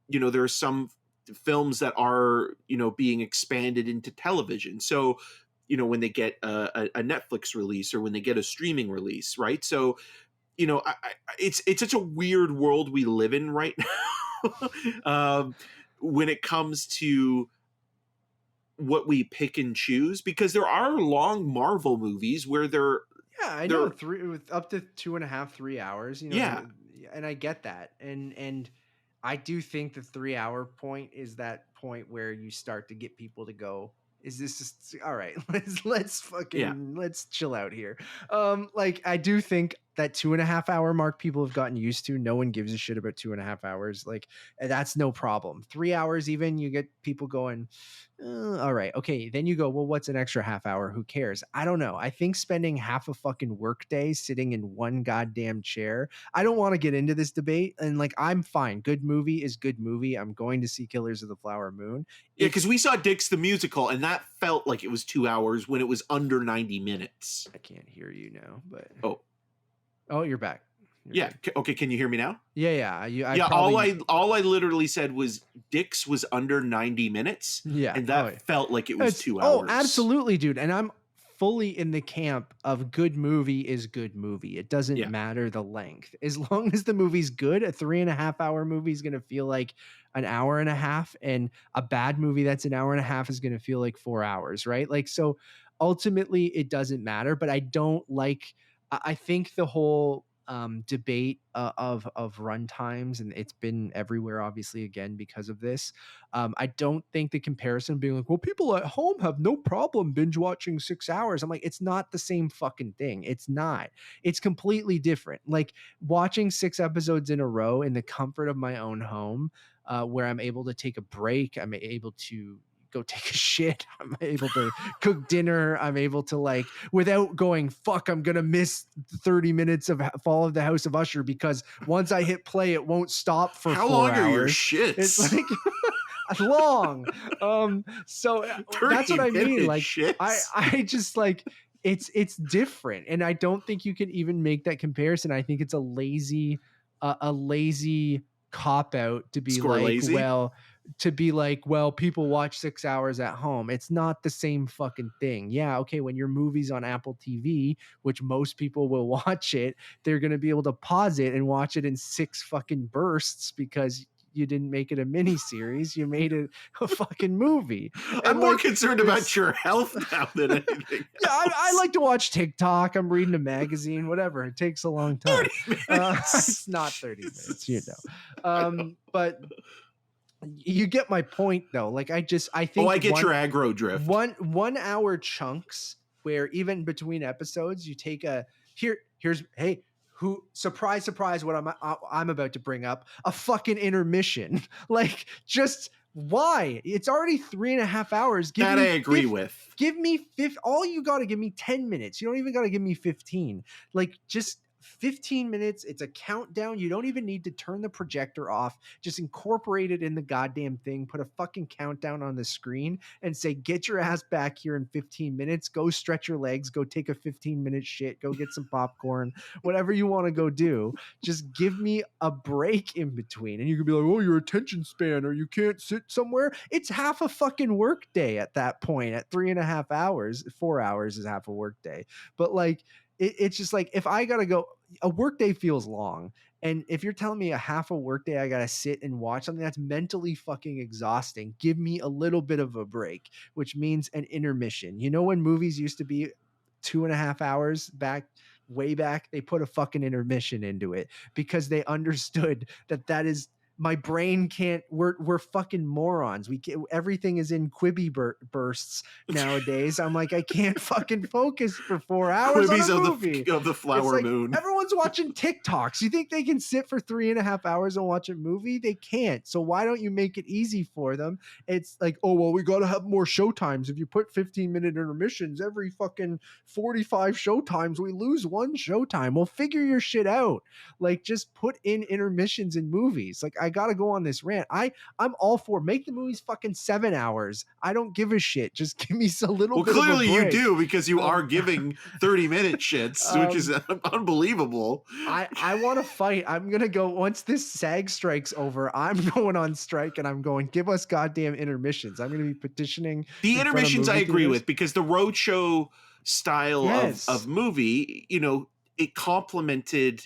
there are some films that are being expanded into television. So when they get a Netflix release, or when they get a streaming release, right? So it's such a weird world we live in right now when it comes to what we pick and choose, because there are long Marvel movies where they're know, with up to 2.5, 3 hours, and I get that, and I do think the 3 hour point is that point where you start to get people to go, is this just all right? Let's chill out here. I do think that 2.5 hour mark people have gotten used to. No one gives a shit about 2.5 hours. That's no problem. 3 hours, even, you get people going, all right, okay. Then you go, well, what's an extra half hour? Who cares? I don't know. I think spending half a fucking workday sitting in one goddamn chair. I don't want to get into this debate. And I'm fine. Good movie is good movie. I'm going to see Killers of the Flower Moon. Yeah, because we saw Dix the Musical, and that felt like it was 2 hours when it was under 90 minutes. I can't hear you now, but oh, you're back. Yeah. Okay. Can you hear me now? Yeah. All I literally said was Dix was under 90 minutes. Yeah. And that felt like it was 2 hours. Oh, absolutely, dude. And I'm fully in the camp of good movie is good movie. It doesn't matter the length. As long as the movie's good, a 3.5 hour movie is going to feel like an hour and a half. And a bad movie that's an hour and a half is going to feel like 4 hours, right? So ultimately it doesn't matter, but I think the whole debate of runtimes, and it's been everywhere, obviously, again, because of this. I don't think the comparison being well, people at home have no problem binge watching 6 hours. I'm it's not the same fucking thing. It's not. It's completely different. Watching 6 episodes in a row in the comfort of my own home, where I'm able to take a break, I'm able to go take a shit, I'm able to cook dinner, I'm able to without going, fuck, I'm gonna miss 30 minutes of Fall of the House of Usher, because once I hit play it won't stop for 4 hours. How long are your shits? It's long. So that's what I mean. I just it's different, and I don't think you can even make that comparison. I think it's a lazy cop out to be Score like, lazy. well, people watch 6 hours at home. It's not the same fucking thing. Yeah, okay, when your movie's on Apple TV, which most people will watch it, they're going to be able to pause it and watch it in 6 fucking bursts because you didn't make it a mini series, you made it a fucking movie. I'm And more like, concerned about your health now than anything yeah, I else. like to watch TikTok. I'm reading a magazine, whatever. It takes a long time. 30 minutes. It's not 30 minutes, but you get my point though. Like I think I get your aggro drift. 1 hour chunks where even between episodes you take here's hey, who, surprise what I'm about to bring up, a fucking intermission. Like, just why? It's already 3.5 hours. That I agree with. Give me all you got to give me 10 minutes. You don't even got to give me 15. Like, just 15 minutes. It's a countdown. You don't even need to turn the projector off. Just incorporate it in the goddamn thing. Put a fucking countdown on the screen and say, get your ass back here in 15 minutes. Go stretch your legs. Go take a 15-minute shit. Go get some popcorn. Whatever you want to go do. Just give me a break in between. And you can be like, oh, your attention span, or you can't sit somewhere. It's half a fucking work day at that point. At 3.5 hours, 4 hours is half a work day. But like, it's just like, if I gotta go, a workday feels long. And if you're telling me a half a workday I gotta sit and watch something, that's mentally fucking exhausting. Give me a little bit of a break, which means an intermission. You know, when movies used to be 2.5 hours way back, they put a fucking intermission into it because they understood that is, my brain can't, we're fucking morons. Everything is in Quibi bursts nowadays. I'm like, I can't fucking focus for 4 hours Quibbies on a movie. of the flower Like, moon. everyone's watching TikToks. You think they can sit for 3.5 hours and watch a movie? They can't. So why don't you make it easy for them? It's like, oh, well, we got to have more showtimes. If you put 15-minute intermissions every fucking 45 showtimes, we lose one showtime. Well, figure your shit out. Like, just put in intermissions in movies. Like, I gotta go on this rant. I'm all for, make the movies fucking 7 hours. I don't give a shit. Just give me a little bit clearly of a break. you do, because you are giving 30-minute shits, which is unbelievable. I want to fight. I'm gonna go, once this SAG strike's over, I'm going on strike, and I'm going, give us goddamn intermissions. I'm gonna be petitioning the intermissions. I agree theaters. with, because the roadshow style of movie, you know, it complemented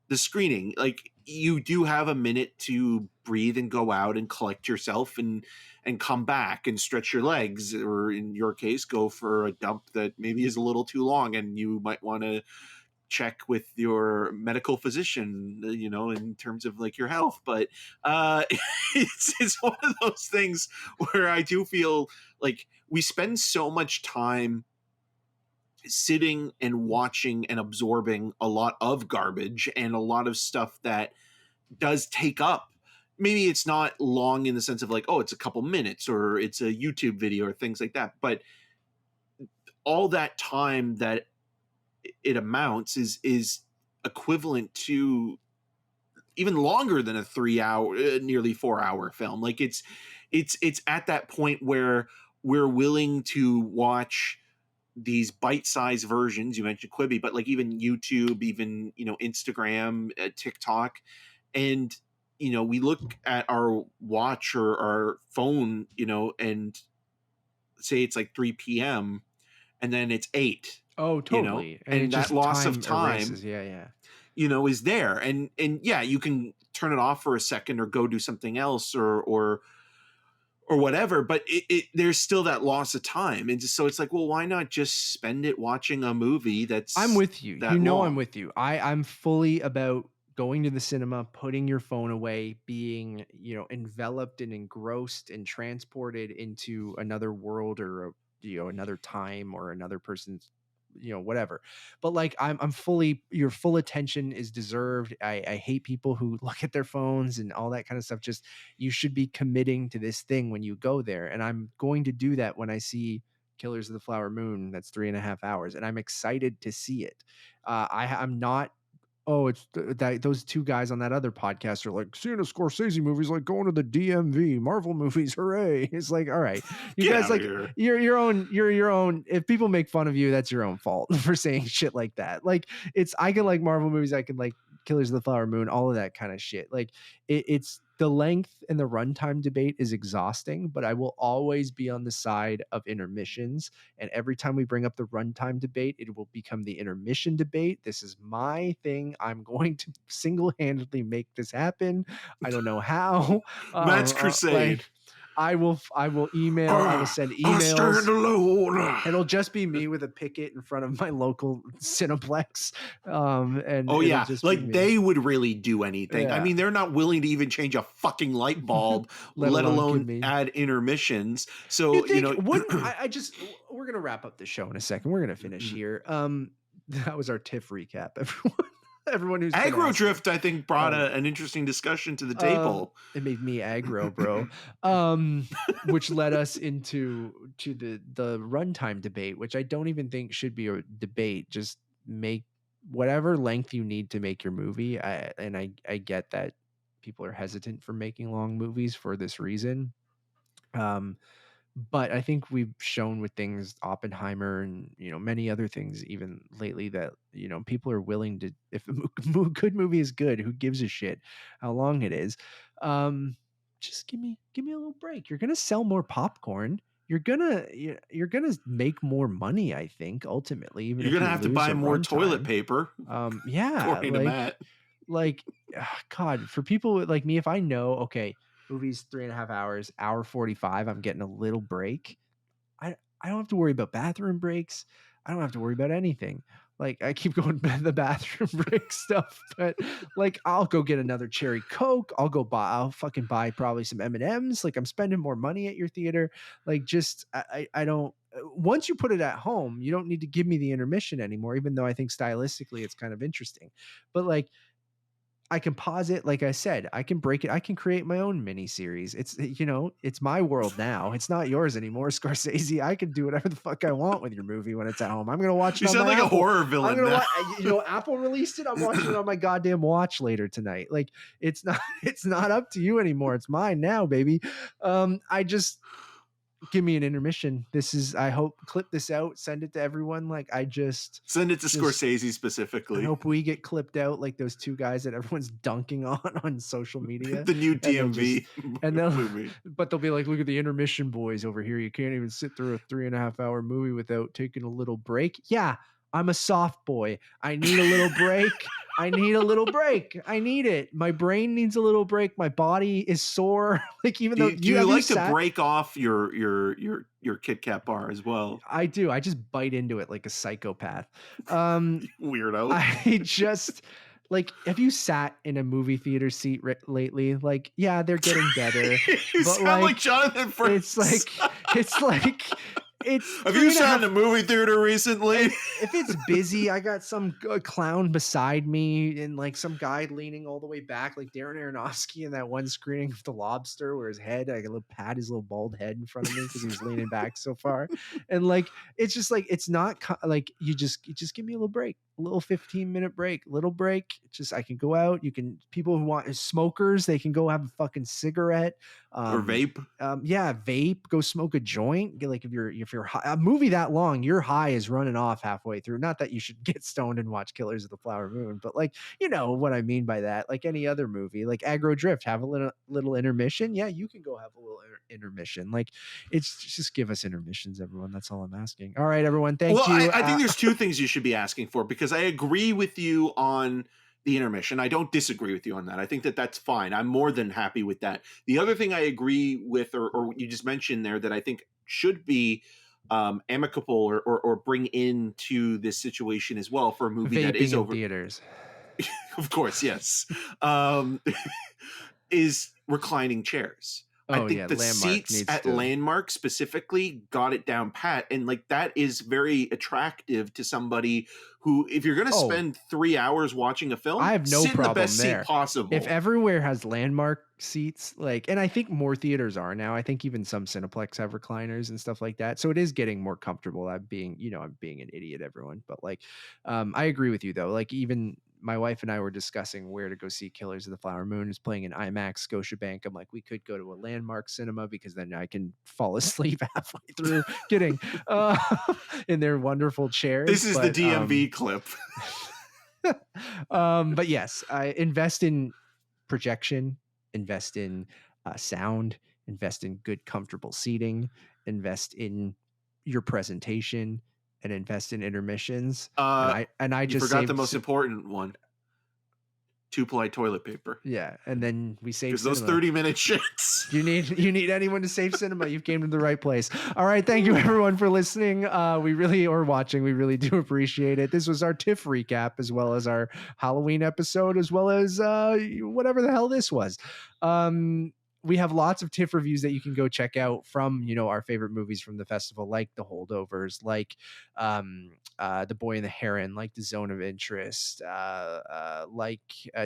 the screening. Like, you do have a minute to breathe and go out and collect yourself and come back and stretch your legs, or in your case, go for a dump that maybe is a little too long and you might want to check with your medical physician, you know, in terms of like your health. But it's one of those things where I do feel like we spend so much time sitting and watching and absorbing a lot of garbage and a lot of stuff that does take up, maybe it's not long in the sense of like, oh, it's a couple minutes or it's a YouTube video or things like that, but all that time that it amounts is equivalent to even longer than a 3 hour, nearly 4 hour film. Like, it's at that point where we're willing to watch these bite-sized versions. You mentioned Quibi, but like even YouTube, even, you know, Instagram, TikTok, and, you know, we look at our watch or our phone, you know, and say it's like 3 p.m. and then it's 8. Oh, totally. You know? And that loss of time erases. Yeah. You know, is there. And yeah, you can turn it off for a second or go do something else or whatever, but there's still that loss of time. And so it's like, well, why not just spend it watching a movie that's, I'm with you. You know, I'm with you. I'm fully about going to the cinema, putting your phone away, being, you know, enveloped and engrossed and transported into another world, or, you know, another time, or another person's, you know, whatever. But like, I'm fully, your full attention is deserved. I hate people who look at their phones and all that kind of stuff. Just, you should be committing to this thing when you go there. And I'm going to do that when I see Killers of the Flower Moon. That's 3.5 hours. And I'm excited to see it. I'm not oh, it's that those two guys on that other podcast are like, seeing a Scorsese movie is like going to the DMV. Marvel movies, hooray! It's like, all right, you Get guys, out of like, here. you're your own. You're your own. If people make fun of you, that's your own fault for saying shit like that. Like, it's I can like Marvel movies. I can like Killers of the Flower Moon, all of that kind of shit. Like, it's the length and the runtime debate is exhausting, but I will always be on the side of intermissions. And every time we bring up the runtime debate, it will become the intermission debate. This is my thing. I'm going to single-handedly make this happen. I don't know how. Matt's crusade. Like, I will email. I will send I stand emails. alone. It'll just be me with a picket in front of my local Cineplex. And Oh it'll yeah, just be like me. they would really do anything. I Yeah. mean, they're not willing to even change a fucking light bulb, Let let alone give alone me- add intermissions. You So think wouldn't I just we're gonna wrap up the show in a second. We're gonna finish Mhm. here. That was our TIFF recap, everyone. Everyone who's been Aggro asking. drift, I think, brought Oh. an interesting discussion to the table. It made me aggro, bro. Which led us into the runtime debate, which I don't even think should be a debate. Just make whatever length you need to make your movie. I get that people are hesitant for making long movies for this reason. But I think we've shown with things Oppenheimer and many other things even lately that people are willing to, if a good movie is good, who gives a shit how long it is. Just give me a little break. You're gonna sell more popcorn. You're gonna make more money. I think ultimately, even You're if gonna you have to lose buy a more toilet runtime. paper, Yeah, according to Matt. like God, for people like me, if I know, okay, movie's 3.5 hours, hour 45, I'm getting a little break. I don't have to worry about bathroom breaks. I don't have to worry about anything. Like, I keep going to the bathroom break stuff, but like I'll go get another cherry Coke. I'll fucking buy probably some M&Ms. Like, I'm spending more money at your theater. Like, just I don't once you put it at home, you don't need to give me the intermission anymore, even though I think stylistically it's kind of interesting. But like, I can pause it. Like I said, I can break it. I can create my own mini series. It's my world now. It's not yours anymore, Scorsese. I can do whatever the fuck I want with your movie when it's at home. I'm gonna watch it You on sound my like Apple. a horror I'm villain gonna now. watch. Apple released it. I'm watching it on my goddamn watch later tonight. Like, it's not. It's not up to you anymore. It's mine now, baby. I just give me an intermission. I hope clip this out, send it to everyone. Like, Send it to just Scorsese I specifically. hope we get clipped out like those two guys that everyone's dunking on social media. The new And DMV movie. But they'll be like, look at the intermission boys over here. You can't even sit through a 3.5 hour movie without taking a little break. Yeah, I'm a soft boy. I need a little break. I need a little break. I need it. My brain needs a little break. My body is sore. Like, even though Do you like to break off your Kit Kat bar as well? I do. I just bite into it like a psychopath. Weirdo. I just like, have you sat in a movie theater seat lately? Like, yeah, they're getting better. You sound like Jonathan Frakes. It's like have you sat in a movie theater recently? If it's busy, I got some clown beside me and like some guy leaning all the way back, like Darren Aronofsky in that one screening of The Lobster, where his head, like, a little pat his little bald head in front of me because he was leaning back so far. And like, it's just like, it's not like you just give me a little break, a little 15-minute break, little break. Just, I can go out. People who want smokers, they can go have a fucking cigarette Or vape. Yeah, vape. Go smoke a joint. Like, if you're high, a movie that long, your high is running off halfway through. Not that you should get stoned and watch Killers of the Flower Moon, but like, you know what I mean by that. Like any other movie, like Aggro Drift, have a little intermission. Yeah, you can go have a little intermission. Like, it's just give us intermissions, everyone. That's all I'm asking. All right, everyone. Thank you. I think there's two things you should be asking for, because I agree with you on the intermission. I don't disagree with you on that. I think that that's fine. I'm more than happy with that. The other thing I agree with, or you just mentioned there, that I think should be amicable or bring into this situation as well for a movie Vaping that is over theaters. Of course, yes. Is reclining chairs. I think the seats at Landmark specifically got it down pat, and like, that is very attractive to somebody who, if you're going to spend 3 hours watching a film, I have no sit problem in the best there. seat possible. If everywhere has Landmark seats, like, and I think more theaters are now. I think even some Cineplex have recliners and stuff like that. So it is getting more comfortable. I'm being an idiot, everyone. But like, I agree with you though. Like, even my wife and I were discussing where to go see Killers of the Flower Moon. Is playing in IMAX Scotiabank. I'm like, we could go to a Landmark cinema because then I can fall asleep halfway through. Kidding. In their wonderful chairs. This is the DMV clip. But yes, I invest in projection, invest in sound, invest in good, comfortable seating, invest in your presentation, and invest in intermissions. And I You just forgot the saved most important one. 2-ply toilet paper. Yeah, and then we saved because those 30-minute shits. You need anyone to save cinema. You've came to the right place. All right, thank you everyone for listening. We really or watching. We really do appreciate it. This was our TIFF recap, as well as our Halloween episode, as well as whatever the hell this was. We have lots of TIFF reviews that you can go check out from, our favorite movies from the festival, like The Holdovers, like The Boy and the Heron, like The Zone of Interest, like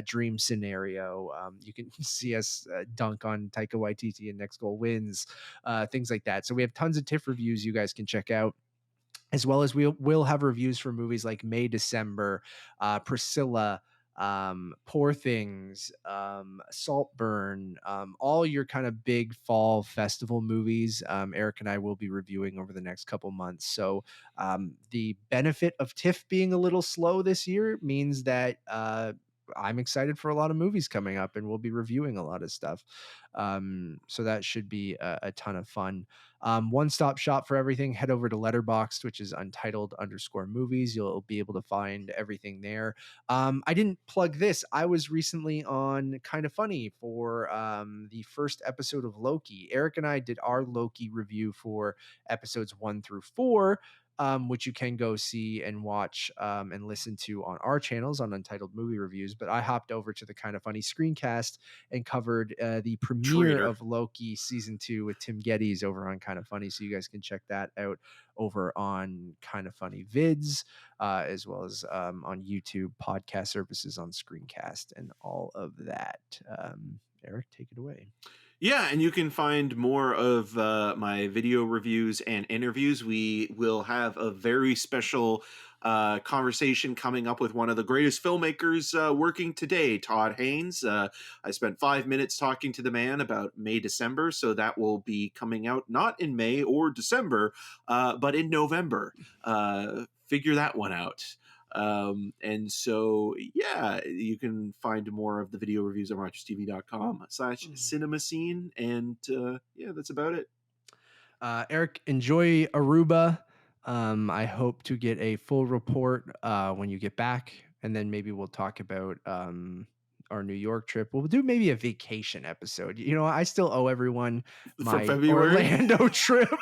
Dream Scenario. You can see us dunk on Taika Waititi and Next Goal Wins, things like that. So we have tons of TIFF reviews you guys can check out, as well as we'll have reviews for movies like May, December, Priscilla, Poor Things, Saltburn, all your kind of big fall festival movies. Eric and I will be reviewing over the next couple months. So the benefit of TIFF being a little slow this year means that I'm excited for a lot of movies coming up, and we'll be reviewing a lot of stuff. So that should be a ton of fun. One-stop shop for everything. Head over to Letterboxd, which is Untitled_movies. You'll be able to find everything there. I didn't plug this. I was recently on Kind of Funny for the first episode of Loki. Eric and I did our Loki review for episodes 1 through 4. Which you can go see and watch and listen to on our channels on Untitled Movie Reviews. But I hopped over to the Kind of Funny screencast and covered the premiere of Loki season 2 with Tim Geddes over on Kind of Funny. So you guys can check that out over on Kind of Funny Vids, as well as on YouTube, podcast services, on Screencast, and all of that. Eric, take it away. Yeah, and you can find more of my video reviews and interviews. We will have a very special conversation coming up with one of the greatest filmmakers working today, Todd Haynes. I spent 5 minutes talking to the man about May, December, so that will be coming out not in May or December, but in November. Figure that one out. And so, yeah, you can find more of the video reviews on RochersTV.com/cinema scene. And yeah, that's about it. Eric, enjoy Aruba. I hope to get a full report when you get back, and then maybe we'll talk about our New York trip. We'll do maybe a vacation episode. I still owe everyone my Orlando trip.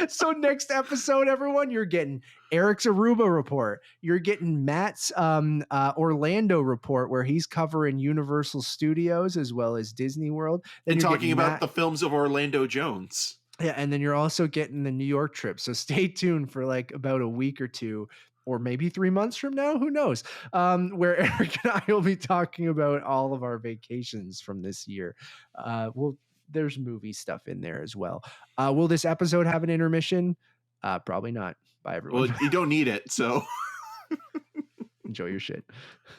So next episode, everyone, you're getting Eric's Aruba report. You're getting Matt's Orlando report, where he's covering Universal Studios as well as Disney World. Then and talking about the films of Orlando Jones. Yeah, and then you're also getting the New York trip. So stay tuned for like about a week or two, or maybe 3 months from now, who knows, where Eric and I will be talking about all of our vacations from this year. There's movie stuff in there as well. Will this episode have an intermission? Probably not. Bye, everyone. Well, you don't need it, so enjoy your shit.